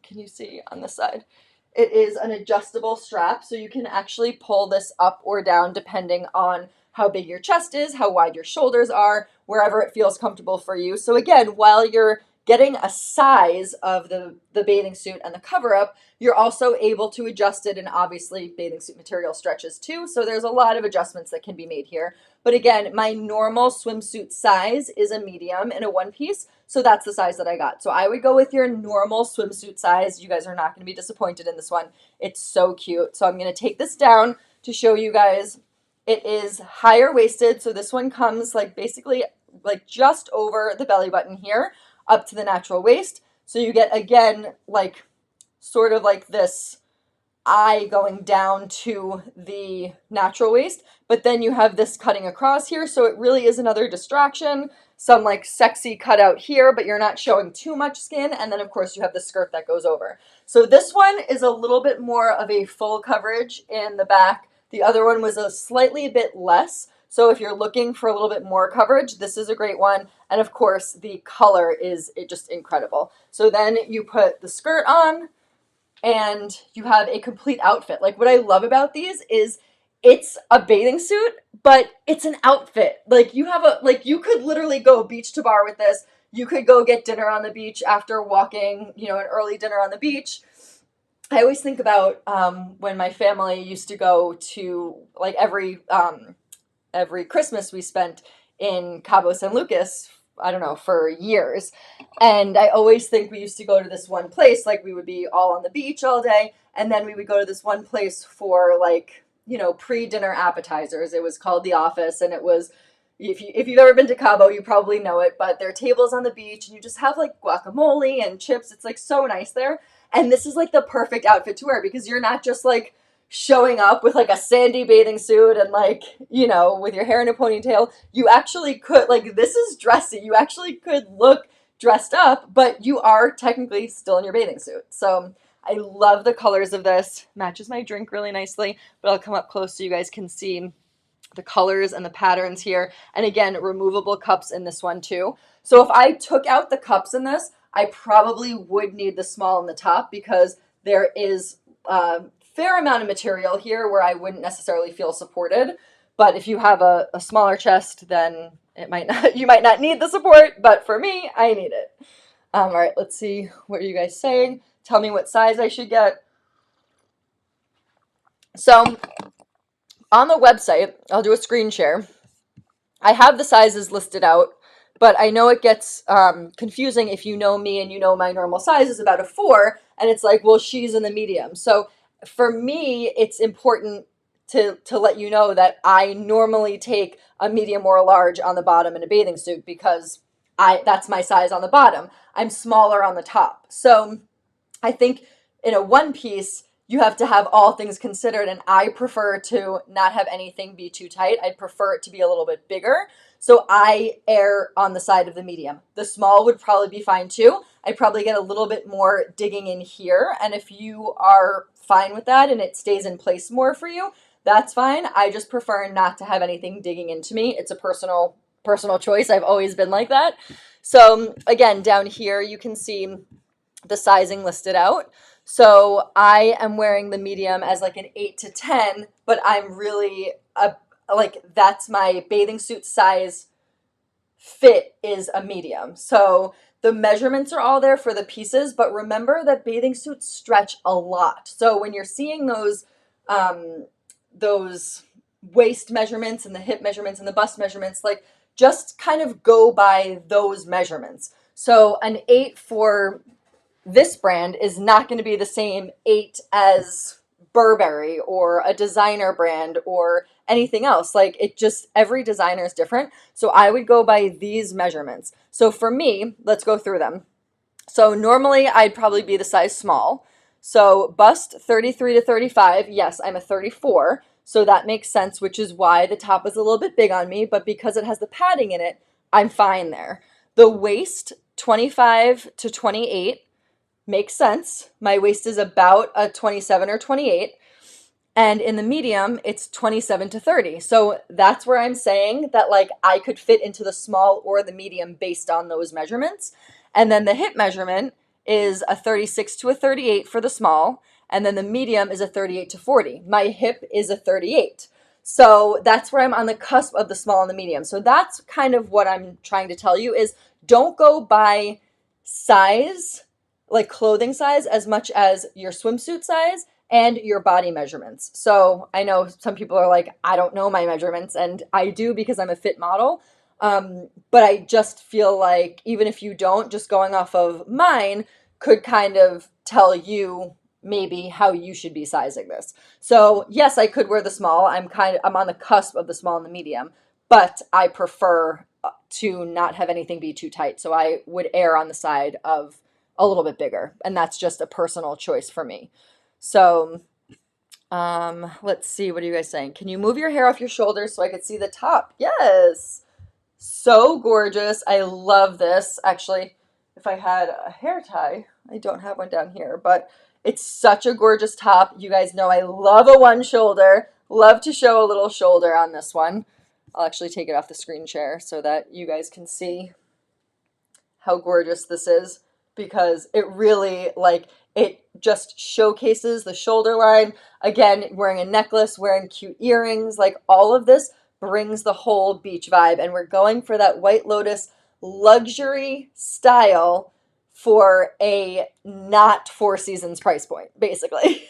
can you see on the side? It is an adjustable strap, so you can actually pull this up or down depending on how big your chest is, how wide your shoulders are, wherever it feels comfortable for you. So again, while you're getting a size of the bathing suit and the cover-up, you're also able to adjust it, and obviously bathing suit material stretches too, so there's a lot of adjustments that can be made here. But again, my normal swimsuit size is a medium in a one-piece, so that's the size that I got. So I would go with your normal swimsuit size. You guys are not going to be disappointed in this one. It's so cute. So I'm going to take this down to show you guys. It is higher waisted, so this one comes like basically like just over the belly button here, up to the natural waist. So you get, again, like sort of like this eye going down to the natural waist, but then you have this cutting across here, so it really is another distraction. Some like sexy cutout here, but you're not showing too much skin, and then of course you have the skirt that goes over. So this one is a little bit more of a full coverage in the back. The other one was a slightly bit less, so if you're looking for a little bit more coverage, this is a great one. And of course the color is just incredible. So then you put the skirt on, and you have a complete outfit. Like, what I love about these is it's a bathing suit, but it's an outfit. Like, you could literally go beach to bar with this. You could go get dinner on the beach after walking, an early dinner on the beach. I always think about when my family used to go to, like, every Christmas we spent in Cabo San Lucas, I don't know, for years. And I always think we used to go to this one place, like we would be all on the beach all day, and then we would go to this one place for like, pre-dinner appetizers. It was called The Office, and it was, if you've ever been to Cabo, you probably know it, but there are tables on the beach, and you just have like guacamole and chips. It's like so nice there. And this is like the perfect outfit to wear because you're not just like showing up with like a sandy bathing suit and like, with your hair in a ponytail. You actually could, like, this is dressy. You actually could look dressed up, but you are technically still in your bathing suit. So I love the colors of this. Matches my drink really nicely, but I'll come up close so you guys can see the colors and the patterns here. And again, removable cups in this one too. So if I took out the cups in this, I probably would need the small in the top because there is a fair amount of material here where I wouldn't necessarily feel supported. But if you have a smaller chest, then it might not, you might not need the support, but for me, I need it. All right, let's see. What are you guys saying? Tell me what size I should get. So on the website, I'll do a screen share. I have the sizes listed out, but I know it gets confusing if you know me and you know my normal size is about a 4, and it's like, well, she's in the medium. So for me, it's important to let you know that I normally take a medium or a large on the bottom in a bathing suit because that's my size on the bottom. I'm smaller on the top. So I think in a one piece, you have to have all things considered, and I prefer to not have anything be too tight. I'd prefer it to be a little bit bigger. So I err on the side of the medium. The small would probably be fine too. I'd probably get a little bit more digging in here. And if you are fine with that and it stays in place more for you, that's fine. I just prefer not to have anything digging into me. It's a personal choice. I've always been like that. So again, down here, you can see the sizing listed out. So I am wearing the medium as like an 8 to 10, but I'm really like that's my bathing suit size fit is a medium. So the measurements are all there for the pieces, but remember that bathing suits stretch a lot. So when you're seeing those waist measurements and the hip measurements and the bust measurements, like just kind of go by those measurements. So an 8 for this brand is not going to be the same 8 as Burberry or a designer brand or anything else. Like it just, every designer is different. So I would go by these measurements. So for me, let's go through them. So normally I'd probably be the size small. So bust 33 to 35. Yes, I'm a 34. So that makes sense, which is why the top is a little bit big on me. But because it has the padding in it, I'm fine there. The waist 25 to 28. Makes sense. My waist is about a 27 or 28. And in the medium, it's 27 to 30. So that's where I'm saying that like I could fit into the small or the medium based on those measurements. And then the hip measurement is a 36 to a 38 for the small. And then the medium is a 38 to 40. My hip is a 38. So that's where I'm on the cusp of the small and the medium. So that's kind of what I'm trying to tell you is don't go by size, like clothing size, as much as your swimsuit size and your body measurements. So I know some people are like, I don't know my measurements, and I do because I'm a fit model. But I just feel like even if you don't, just going off of mine could kind of tell you maybe how you should be sizing this. So yes, I could wear the small. I'm on the cusp of the small and the medium, but I prefer to not have anything be too tight. So I would err on the side of a little bit bigger, and that's just a personal choice for me. So let's see, what are you guys saying? Can you move your hair off your shoulders so I could see the top? Yes. So gorgeous. I love this. Actually, if I had a hair tie, I don't have one down here, but it's such a gorgeous top. You guys know I love a one shoulder. Love to show a little shoulder on this one. I'll actually take it off the screen share so that you guys can see how gorgeous this is, because it really, like, it just showcases the shoulder line. Again, wearing a necklace, wearing cute earrings, like all of this brings the whole beach vibe. And we're going for that White Lotus luxury style for a not Four Seasons price point, basically.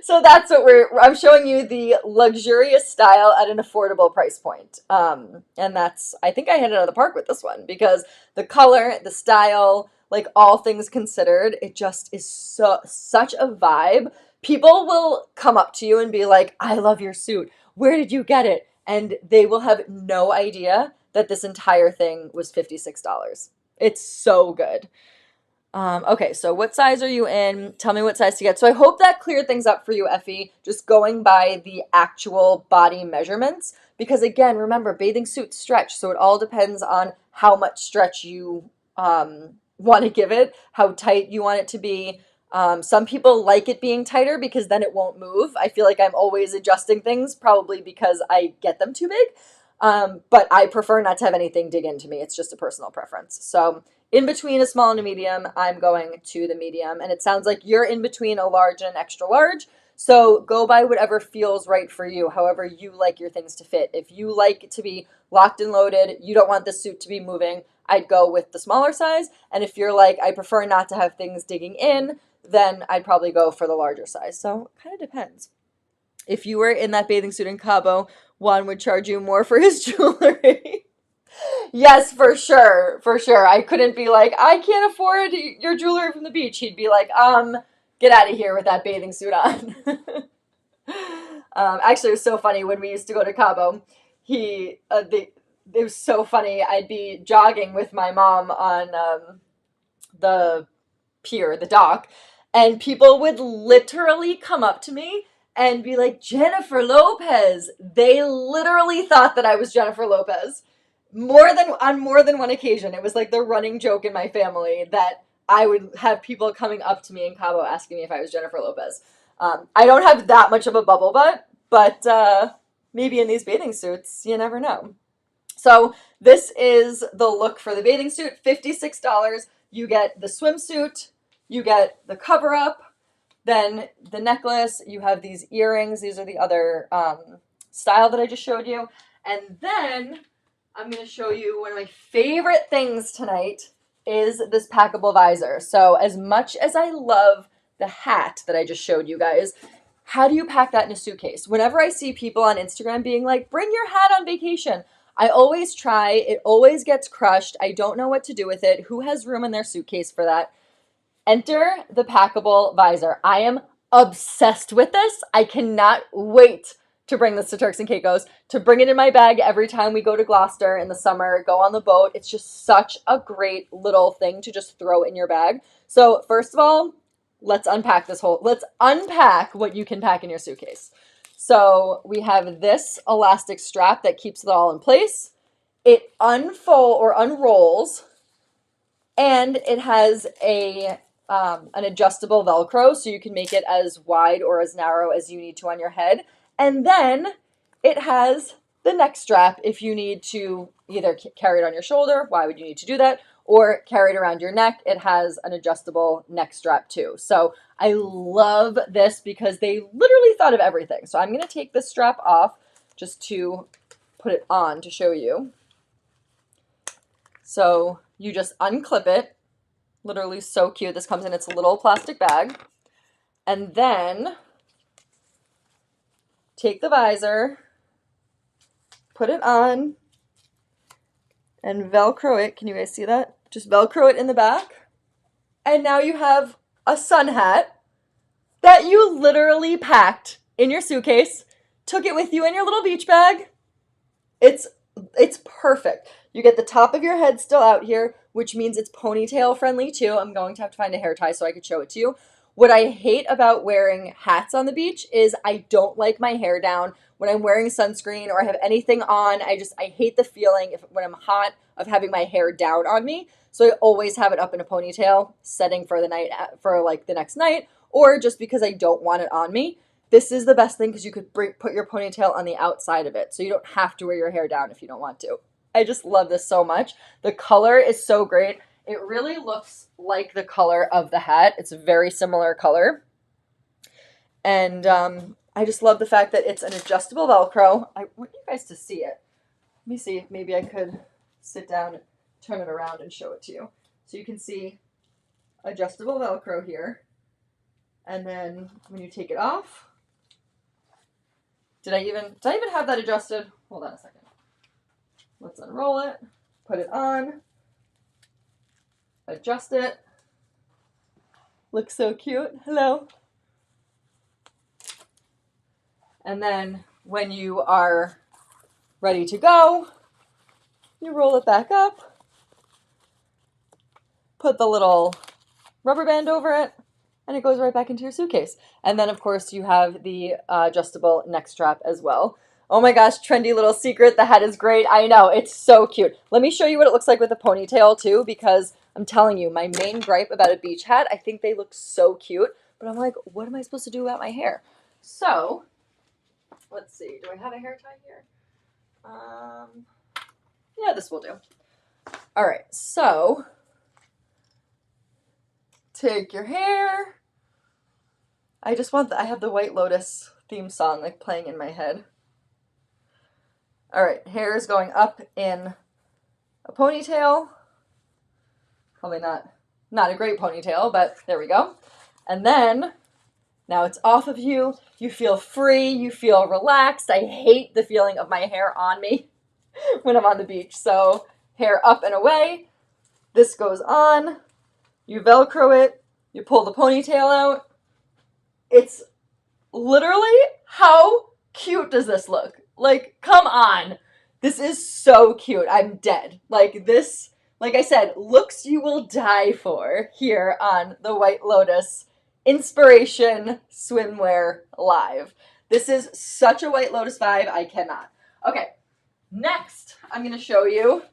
So that's what I'm showing you, the luxurious style at an affordable price point. And that's, I think I hit it out of the park with this one, because the color, the style, like all things considered, it just is such a vibe. People will come up to you and be like, I love your suit. Where did you get it? And they will have no idea that this entire thing was $56. It's so good. Okay, so what size are you in? Tell me what size to get. So I hope that cleared things up for you, Effie, just going by the actual body measurements. Because again, remember, bathing suits stretch, so it all depends on how much stretch you want to give it, how tight you want it to be. Some people like it being tighter because then it won't move. I feel like I'm always adjusting things, probably because I get them too big. But I prefer not to have anything dig into me. It's just a personal preference. So in between a small and a medium, I'm going to the medium. And it sounds like you're in between a large and an extra large. So go by whatever feels right for you, however you like your things to fit. If you like it to be locked and loaded, you don't want the suit to be moving, I'd go with the smaller size. And if you're like, I prefer not to have things digging in, then I'd probably go for the larger size. So it kind of depends. If you were in that bathing suit in Cabo, Juan would charge you more for his jewelry. Yes, for sure. For sure. I couldn't be like, I can't afford your jewelry from the beach. He'd be like, get out of here with that bathing suit on. Actually, it was so funny when we used to go to Cabo. It was so funny. I'd be jogging with my mom on the pier, the dock, and people would literally come up to me and be like, Jennifer Lopez. They literally thought that I was Jennifer Lopez. On more than one occasion. It was like the running joke in my family that I would have people coming up to me in Cabo asking me if I was Jennifer Lopez. I don't have that much of a bubble butt, but maybe in these bathing suits, you never know. So this is the look for the bathing suit, $56. You get the swimsuit, you get the cover up, then the necklace, you have these earrings. These are the other style that I just showed you. And then I'm going to show you one of my favorite things tonight is this packable visor. So as much as I love the hat that I just showed you guys, how do you pack that in a suitcase? Whenever I see people on Instagram being like, bring your hat on vacation, I always try. It always gets crushed. I don't know what to do with it. Who has room in their suitcase for that? Enter the packable visor. I am obsessed with this. I cannot wait to bring this to Turks and Caicos, to bring it in my bag every time we go to Gloucester in the summer, go on the boat. It's just such a great little thing to just throw in your bag. So first of all, let's unpack what you can pack in your suitcase. So we have this elastic strap that keeps it all in place. It unrolls, and it has an adjustable Velcro, so you can make it as wide or as narrow as you need to on your head. And then it has the neck strap if you need to either carry it on your shoulder. Why would you need to do that? Or carry it around your neck. It has an adjustable neck strap too. So I love this because they literally thought of everything. So I'm going to take this strap off just to put it on to show you. So you just unclip it. Literally so cute. This comes in its little plastic bag. And then take the visor, put it on, and Velcro it. Can you guys see that? Just Velcro it in the back. And now you have a sun hat that you literally packed in your suitcase, took it with you in your little beach bag. It's perfect. You get the top of your head still out here, which means it's ponytail friendly too. I'm going to have to find a hair tie so I could show it to you. What I hate about wearing hats on the beach is I don't like my hair down when I'm wearing sunscreen or I have anything on. I hate the feeling when I'm hot of having my hair down on me. So I always have it up in a ponytail, setting for the night, for like the next night, or just because I don't want it on me. This is the best thing because you could put your ponytail on the outside of it. So you don't have to wear your hair down if you don't want to. I just love this so much. The color is so great. It really looks like the color of the hat. It's a very similar color. And I just love the fact that it's an adjustable Velcro. I want you guys to see it. Let me see if maybe I could sit down, turn it around, and show it to you. So you can see adjustable Velcro here. And then when you take it off, did I even have that adjusted? Hold on a second. Let's unroll it, put it on, adjust it. Looks so cute. Hello. And then when you are ready to go, you roll it back up, put the little rubber band over it, and it goes right back into your suitcase. And then, of course, you have the adjustable neck strap as well. Oh my gosh, trendy little secret. The hat is great. I know, it's so cute. Let me show you what it looks like with a ponytail too, because I'm telling you, my main gripe about a beach hat, I think they look so cute, but I'm like, what am I supposed to do about my hair? So, let's see. Do I have a hair tie here? Yeah, this will do. All right, so take your hair. I have the White Lotus theme song like playing in my head. All right, hair is going up in a ponytail. Probably not a great ponytail, but there we go. And then now it's off of you. You feel free. You feel relaxed. I hate the feeling of my hair on me when I'm on the beach. So hair up and away. This goes on. You Velcro it. You pull the ponytail out. It's literally, how cute does this look? Like, come on. This is so cute. I'm dead. Like this, like I said, looks you will die for here on the White Lotus Inspiration Swimwear Live. This is such a White Lotus vibe. I cannot. Okay, next I'm going to show you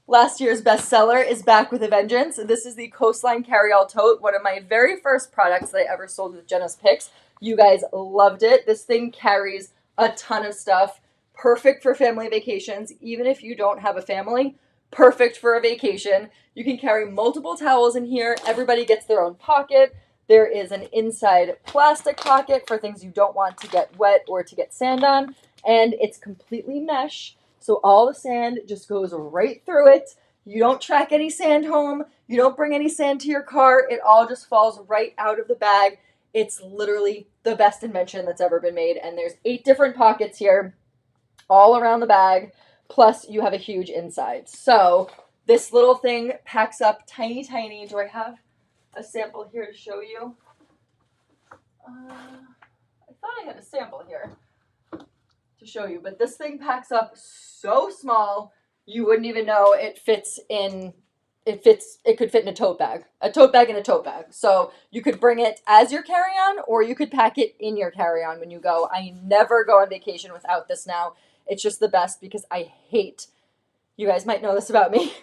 last year's bestseller is back with a vengeance. This is the Coastline Carryall Tote, one of my very first products that I ever sold with JENA'S Picks. You guys loved it. This thing carries a ton of stuff. Perfect for family vacations, even if you don't have a family. Perfect for a vacation. You can carry multiple towels in here. Everybody gets their own pocket. There is an inside plastic pocket for things you don't want to get wet or to get sand on. And it's completely mesh. So all the sand just goes right through it. You don't track any sand home. You don't bring any sand to your car. It all just falls right out of the bag. It's literally the best invention that's ever been made. And there's 8 different pockets here all around the bag. Plus you have a huge inside. So this little thing packs up tiny, tiny. Do I have a sample here to show you? I thought I had a sample here to show you, but this thing packs up so small you wouldn't even know it could fit in a tote bag in a tote bag. So you could bring it as your carry-on, or you could pack it in your carry-on when you go. I never go on vacation without this now. It's just the best because you guys might know this about me,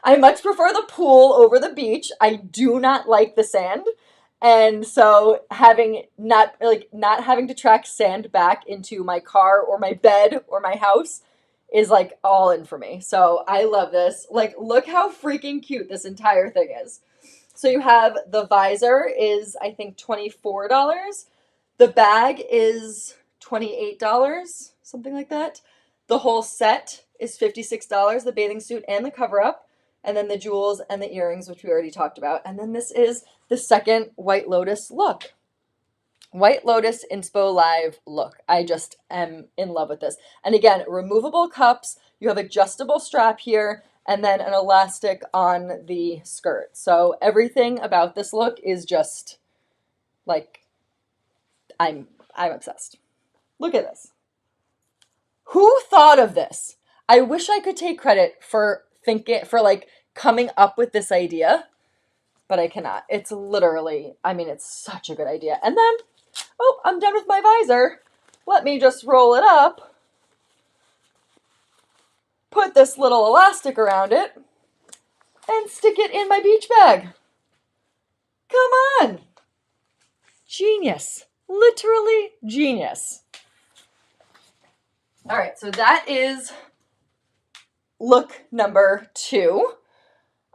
I much prefer the pool over the beach. I do not like the sand. And so not having to track sand back into my car or my bed or my house is like all in for me. So I love this. Like, look how freaking cute this entire thing is. So you have the visor is, I think, $24. The bag is $28, something like that. The whole set is $56, the bathing suit and the cover-up. And then the jewels and the earrings, which we already talked about. And then this is the second White Lotus look. White Lotus Inspo Live look. I just am in love with this. And again, removable cups. You have adjustable strap here and then an elastic on the skirt. So everything about this look is just like, I'm obsessed. Look at this. Who thought of this? I wish I could take credit for coming up with this idea, but I cannot. It's literally, it's such a good idea. And then, I'm done with my visor. Let me just roll it up, put this little elastic around it, and stick it in my beach bag. Come on. Genius. Literally genius. All right, so that is look number 2.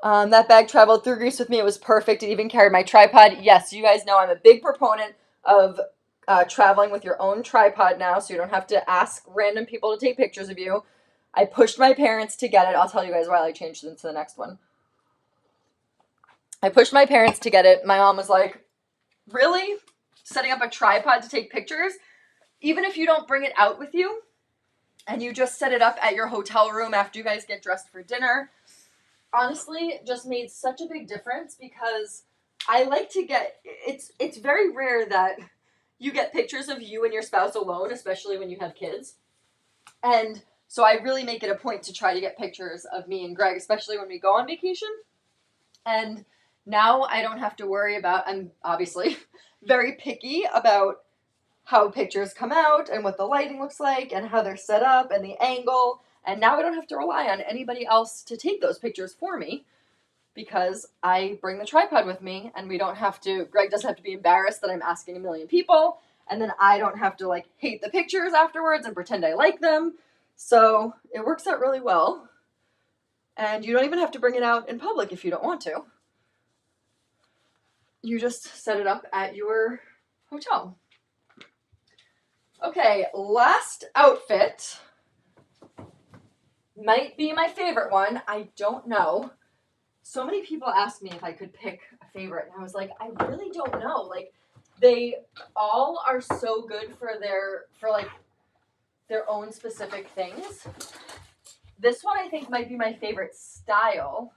That bag traveled through Greece with me. It was perfect. It even carried my tripod. Yes, you guys know I'm a big proponent of traveling with your own tripod now, so you don't have to ask random people to take pictures of you. I pushed my parents to get it. I'll tell you guys why I changed it into the next one. I pushed my parents to get it. My mom was like, really? Setting up a tripod to take pictures? Even if you don't bring it out with you and you just set it up at your hotel room after you guys get dressed for dinner, honestly, it just made such a big difference because I like to it's very rare that you get pictures of you and your spouse alone, especially when you have kids. And so I really make it a point to try to get pictures of me and Greg, especially when we go on vacation. And now I don't have to worry about, I'm obviously very picky about how pictures come out and what the lighting looks like and how they're set up and the angle. And now I don't have to rely on anybody else to take those pictures for me because I bring the tripod with me and we don't have to, Greg doesn't have to be embarrassed that I'm asking a million people, and then I don't have to like hate the pictures afterwards and pretend I like them. So it works out really well. And you don't even have to bring it out in public if you don't want to. You just set it up at your hotel. Okay, last outfit might be my favorite one. I don't know. So many people asked me if I could pick a favorite, and I was like, I really don't know. Like, they all are so good for their own specific things. This one I think might be my favorite style.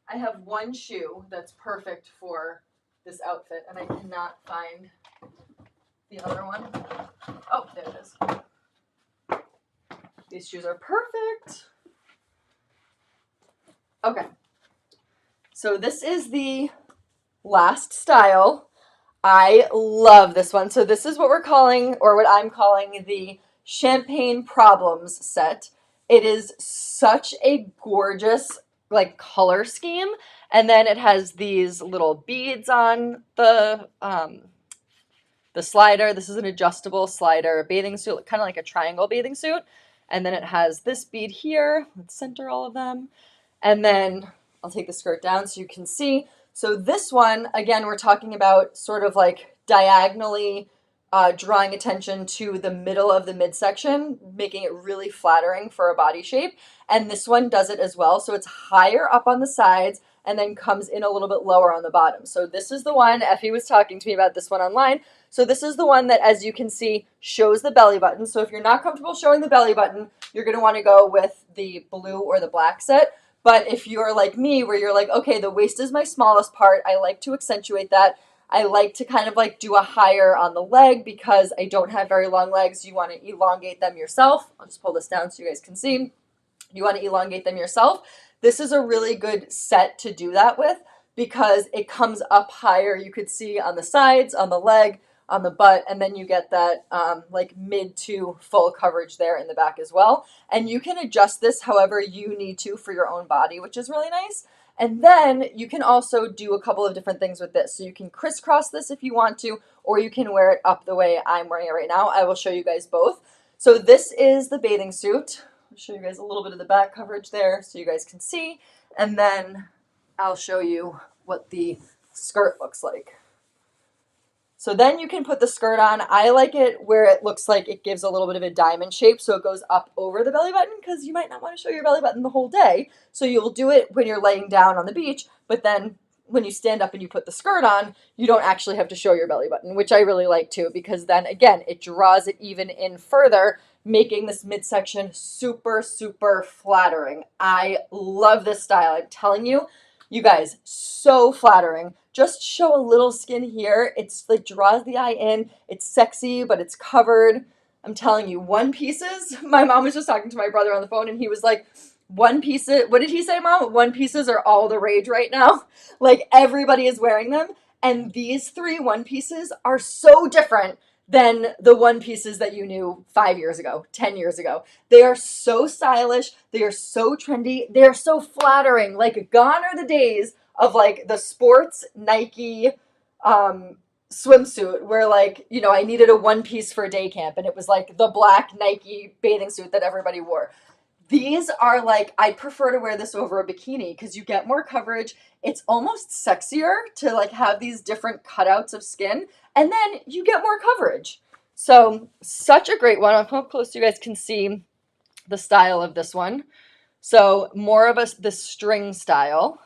I have one shoe that's perfect for this outfit, and I cannot find the other one. Oh, there it is. These shoes are perfect. Okay. So this is the last style. I love this one. So this is what we're calling, or what I'm calling, the Champagne Problems set. It is such a gorgeous like color scheme, and then it has these little beads on the slider. This is an adjustable slider bathing suit, kind of like a triangle bathing suit, and then it has this bead here. Let's center all of them, and then I'll take the skirt down so you can see. So this one, again, we're talking about sort of like diagonally drawing attention to the middle of the midsection, making it really flattering for a body shape. And this one does it as well. So it's higher up on the sides and then comes in a little bit lower on the bottom. So this is the one, Effie was talking to me about this one online. So this is the one that, as you can see, shows the belly button. So if you're not comfortable showing the belly button, you're going to want to go with the blue or the black set. But if you're like me, where you're like, okay, the waist is my smallest part, I like to accentuate that. I like to kind of like do a higher on the leg because I don't have very long legs. You want to elongate them yourself. I'll just pull this down so you guys can see. You want to elongate them yourself. This is a really good set to do that with because it comes up higher. You could see on the sides, on the leg, on the butt, and then you get that like mid to full coverage there in the back as well. And you can adjust this however you need to for your own body, which is really nice. And then you can also do a couple of different things with this. So you can crisscross this if you want to, or you can wear it up the way I'm wearing it right now. I will show you guys both. So this is the bathing suit. I'll show you guys a little bit of the back coverage there so you guys can see. And then I'll show you what the skirt looks like. So then you can put the skirt on. I like it where it looks like it gives a little bit of a diamond shape, so it goes up over the belly button, because you might not want to show your belly button the whole day. So you'll do it when you're laying down on the beach, but then when you stand up and you put the skirt on, you don't actually have to show your belly button, which I really like too, because then again, it draws it even in further, making this midsection super, super flattering. I love this style. I'm telling you, you guys, so flattering. Just show a little skin here. It's like draws the eye in. It's sexy, but it's covered. I'm telling you, one pieces. My mom was just talking to my brother on the phone, and he was like, one pieces. What did he say, Mom? One pieces are all the rage right now. Like everybody is wearing them. And these 3 one pieces are so different than the one pieces that you knew 5 years ago, 10 years ago. They are so stylish. They are so trendy. They are so flattering. Like gone are the days of like the sports Nike swimsuit where like, you know, I needed a one piece for day camp and it was like the black Nike bathing suit that everybody wore. These are like, I prefer to wear this over a bikini because you get more coverage. It's almost sexier to like have these different cutouts of skin, and then you get more coverage. So such a great one. How close you guys can see the style of this one. So more of the string style.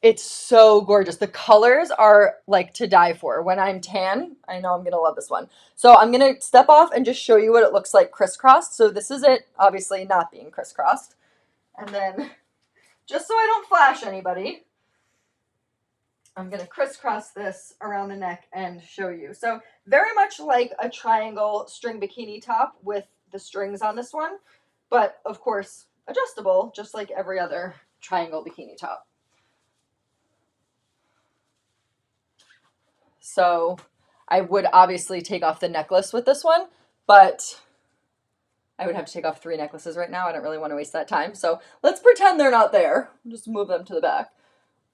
It's so gorgeous. The colors are like to die for. When I'm tan, I know I'm going to love this one. So I'm going to step off and just show you what it looks like crisscrossed. So this is it, obviously not being crisscrossed. And then just so I don't flash anybody, I'm going to crisscross this around the neck and show you. So very much like a triangle string bikini top with the strings on this one, but of course adjustable, just like every other triangle bikini top. So I would obviously take off the necklace with this one, but I would have to take off 3 necklaces right now. I don't really want to waste that time. So let's pretend they're not there. Just move them to the back.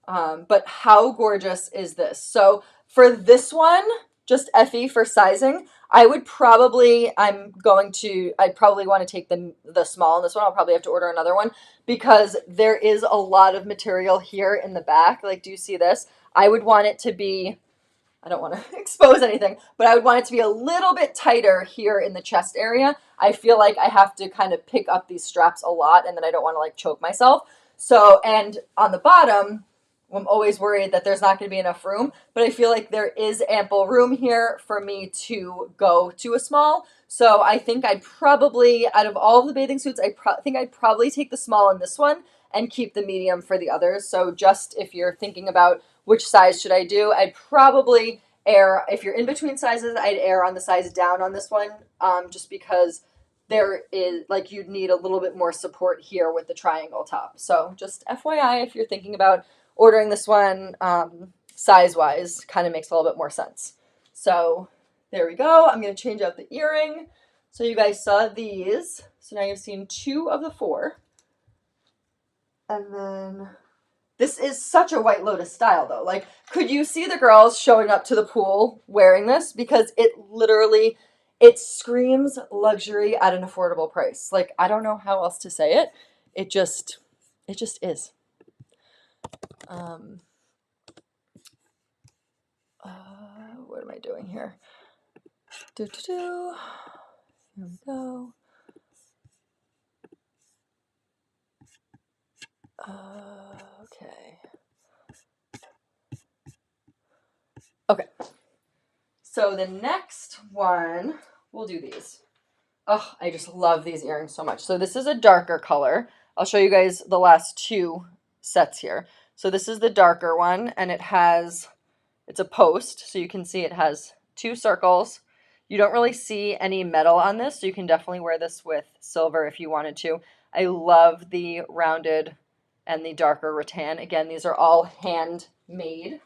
But how gorgeous is this? So for this one, just Effie for sizing, I'd probably want to take the small in this one. I'll probably have to order another one because there is a lot of material here in the back. Like, do you see this? I would want it to be, I don't want to expose anything, but I would want it to be a little bit tighter here in the chest area. I feel like I have to kind of pick up these straps a lot, and then I don't want to like choke myself. So, and on the bottom, I'm always worried that there's not going to be enough room, but I feel like there is ample room here for me to go to a small. So I think I'd probably, out of all of the bathing suits, think I'd probably take the small in this one and keep the medium for the others. So just if you're thinking about which size should I do, I'd probably err, if you're in between sizes, I'd err on the size down on this one, just because there is, like, you'd need a little bit more support here with the triangle top. So just FYI, if you're thinking about ordering this one, size-wise, kind of makes a little bit more sense. So there we go. I'm going to change out the earring. So you guys saw these. So now you've seen 2 of the 4. And then this is such a White Lotus style, though. Like, could you see the girls showing up to the pool wearing this? Because it literally, it screams luxury at an affordable price. Like, I don't know how else to say it. It just is. What am I doing here? Here we go. Okay. So the next one, we'll do these. Oh, I just love these earrings so much. So this is a darker color. I'll show you guys the last 2 sets here. So this is the darker one, and it's a post, so you can see it has 2 circles. You don't really see any metal on this, so you can definitely wear this with silver if you wanted to. I love the rounded and the darker rattan. Again, these are all handmade.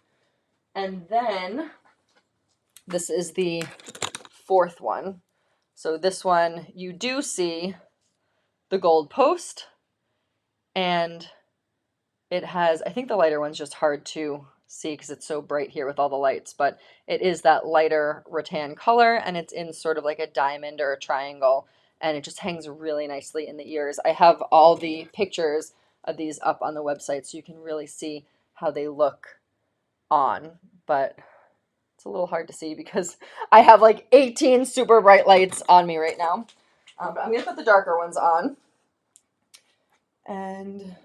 And then this is the 4th one. So this one, you do see the gold post, and it has, I think the lighter one's just hard to see because it's so bright here with all the lights, but it is that lighter rattan color, and it's in sort of like a diamond or a triangle, and it just hangs really nicely in the ears. I have all the pictures of these up on the website so you can really see how they look on, but it's a little hard to see because I have like 18 super bright lights on me right now. But I'm going to put the darker ones on. And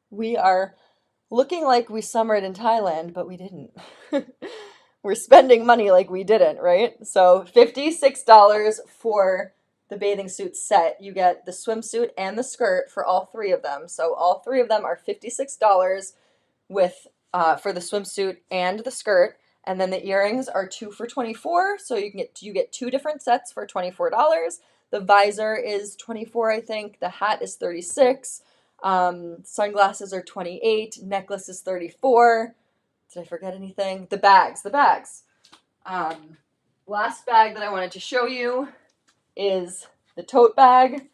we are looking like we summered in Thailand, but we didn't. We're spending money like we didn't, right? So $56 for the bathing suit set. You get the swimsuit and the skirt for all 3 of them. So all 3 of them are $56 with for the swimsuit and the skirt. And then the earrings are 2 for $24. So you get 2 different sets for $24. The visor is $24, I think. The hat is $36. Sunglasses are $28. Necklace is $34. Did I forget anything? The bags. Last bag that I wanted to show you is the tote bag.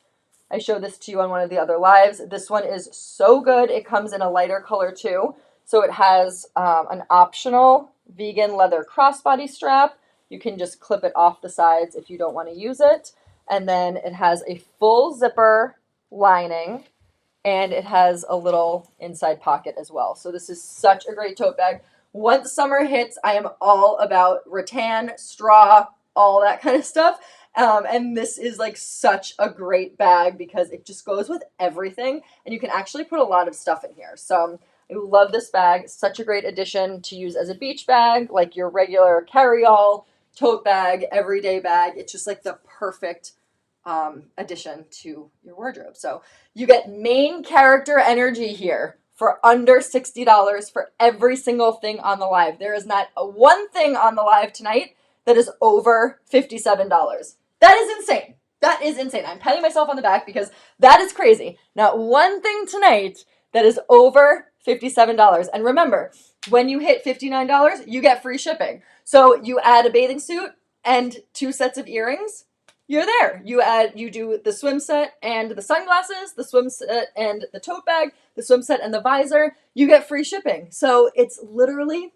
I showed this to you on one of the other lives. This one is so good. It comes in a lighter color too. So it has an optional vegan leather crossbody strap. You can just clip it off the sides if you don't want to use it. And then it has a full zipper lining, and it has a little inside pocket as well. So this is such a great tote bag. Once summer hits, I am all about rattan, straw, all that kind of stuff. And this is like such a great bag because it just goes with everything, and you can actually put a lot of stuff in here. So I love this bag. Such a great addition to use as a beach bag, like your regular carry-all, tote bag, everyday bag. It's just like the perfect addition to your wardrobe. So you get main character energy here for under $60 for every single thing on the live. There is not a one thing on the live tonight that is over $57. That is insane. That is insane. I'm patting myself on the back because that is crazy. Not one thing tonight that is over $57. And remember, when you hit $59, you get free shipping. So you add a bathing suit and 2 sets of earrings, you're there. You do the swim set and the sunglasses, the swim set and the tote bag, the swim set and the visor. You get free shipping. So it's literally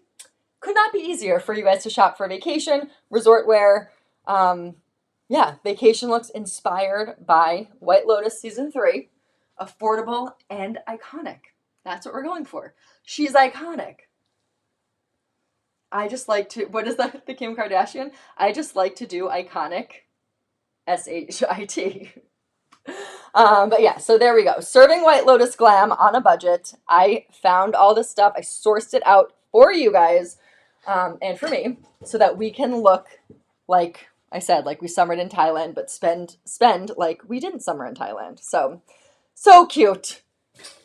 could not be easier for you guys to shop for vacation, resort wear. Yeah, vacation looks inspired by White Lotus Season 3. Affordable and iconic. That's what we're going for. She's iconic. I just like to, what is that, the Kim Kardashian? I just like to do iconic, SHIT. But yeah, so there we go. Serving White Lotus glam on a budget. I found all this stuff. I sourced it out for you guys and for me so that we can look like I said, like we summered in Thailand, but spend like we didn't summer in Thailand. So cute.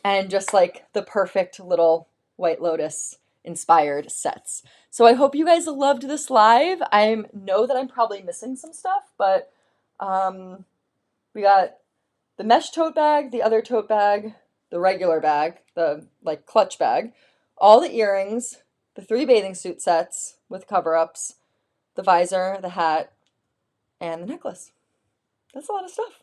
And just like the perfect little White Lotus inspired sets. So I hope you guys loved this live. I know that I'm probably missing some stuff, but we got the mesh tote bag, the other tote bag, the regular bag, the like clutch bag, all the earrings, the 3 bathing suit sets with cover-ups, the visor, the hat, and the necklace. That's a lot of stuff.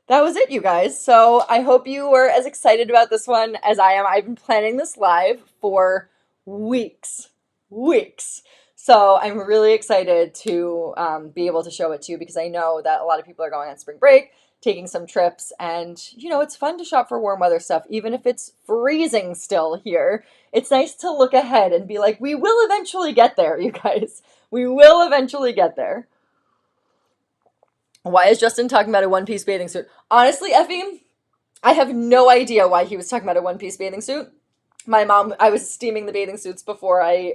That was it, you guys. So I hope you were as excited about this one as I am. I've been planning this live for weeks. So I'm really excited to be able to show it to you because I know that a lot of people are going on spring break, taking some trips, and you know, it's fun to shop for warm weather stuff, even if it's freezing still here. It's nice to look ahead and be like, we will eventually get there, you guys. We will eventually get there. Why is Justin talking about a one-piece bathing suit? Honestly, Effie, I have no idea why he was talking about a one-piece bathing suit. My mom, I was steaming the bathing suits before I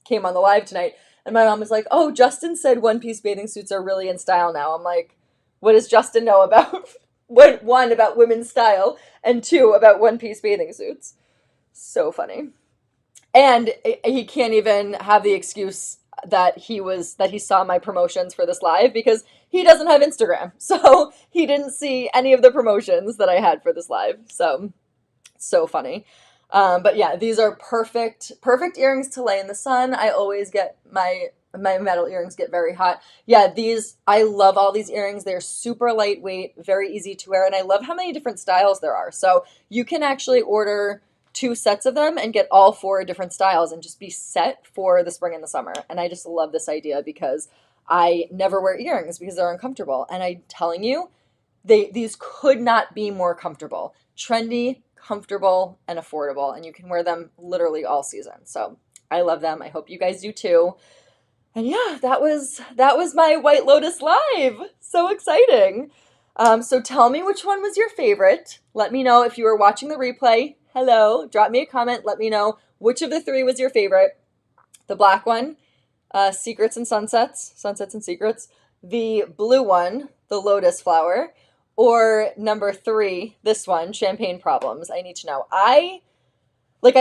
came on the live tonight, and my mom was like, oh, Justin said one-piece bathing suits are really in style now. I'm like, what does Justin know about, one, about women's style, and 2, about one-piece bathing suits? So funny. And he can't even have the excuse that he saw my promotions for this live because he doesn't have Instagram. So he didn't see any of the promotions that I had for this live. So funny. But yeah, these are perfect earrings to lay in the sun. I always get my metal earrings get very hot. Yeah, I love all these earrings. They're super lightweight, very easy to wear, and I love how many different styles there are. So you can actually order 2 sets of them and get all 4 different styles and just be set for the spring and the summer. And I just love this idea because I never wear earrings because they're uncomfortable. And I'm telling you, these could not be more comfortable. Trendy, comfortable, and affordable. And you can wear them literally all season. So I love them. I hope you guys do too. And yeah, that was my White Lotus live. So exciting. So tell me which one was your favorite. Let me know if you were watching the replay. Hello, drop me a comment. Let me know which of the 3 was your favorite. The black one, Secrets and Sunsets and Secrets. The blue one, the Lotus Flower. Or number 3, this one, Champagne Problems. I need to know. I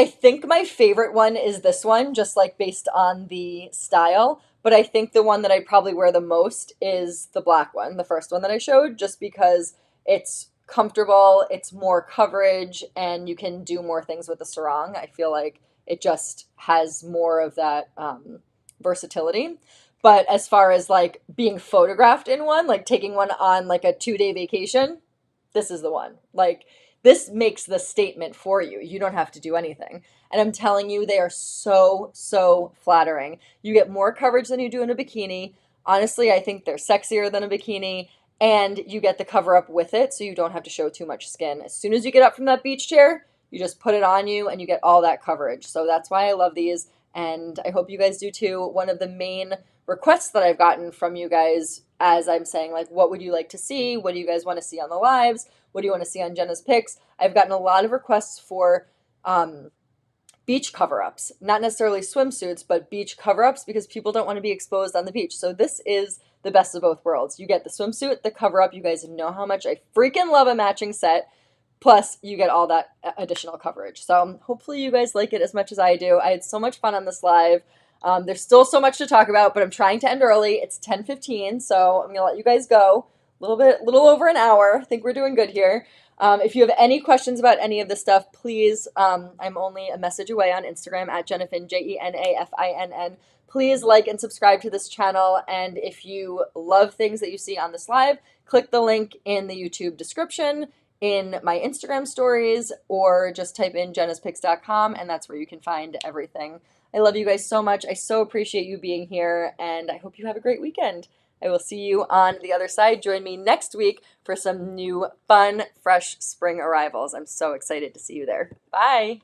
think my favorite one is this one, just like based on the style. But I think the one that I probably wear the most is the black one, the first one that I showed, just because it's comfortable, it's more coverage, and you can do more things with the sarong. I feel like it just has more of that versatility. But as far as like being photographed in one, like taking one on like a 2-day vacation, this is the one. Like this makes the statement for you. You don't have to do anything. And I'm telling you, they are so flattering. You get more coverage than you do in a bikini. Honestly, I think they're sexier than a bikini. And you get the cover up with it, so you don't have to show too much skin. As soon as you get up from that beach chair, you just put it on you and you get all that coverage. So that's why I love these. And I hope you guys do too. One of the main requests that I've gotten from you guys as I'm saying, like, what would you like to see? What do you guys want to see on the lives? What do you want to see on Jenna's picks? I've gotten a lot of requests for beach cover-ups. Not necessarily swimsuits, but beach cover-ups because people don't want to be exposed on the beach. So this is the best of both worlds. You get the swimsuit, the cover-up. You guys know how much I freaking love a matching set. Plus, you get all that additional coverage. So hopefully you guys like it as much as I do. I had so much fun on this live. There's still so much to talk about, but I'm trying to end early. It's 10:15, so I'm going to let you guys go. A little over an hour. I think we're doing good here. If you have any questions about any of this stuff, please, I'm only a message away on Instagram at Jenafin, JENAFINN. Please like and subscribe to this channel. And if you love things that you see on this live, click the link in the YouTube description, in my Instagram stories, or just type in jennaspicks.com, and that's where you can find everything. I love you guys so much. I so appreciate you being here, and I hope you have a great weekend. I will see you on the other side. Join me next week for some new, fun, fresh spring arrivals. I'm so excited to see you there. Bye.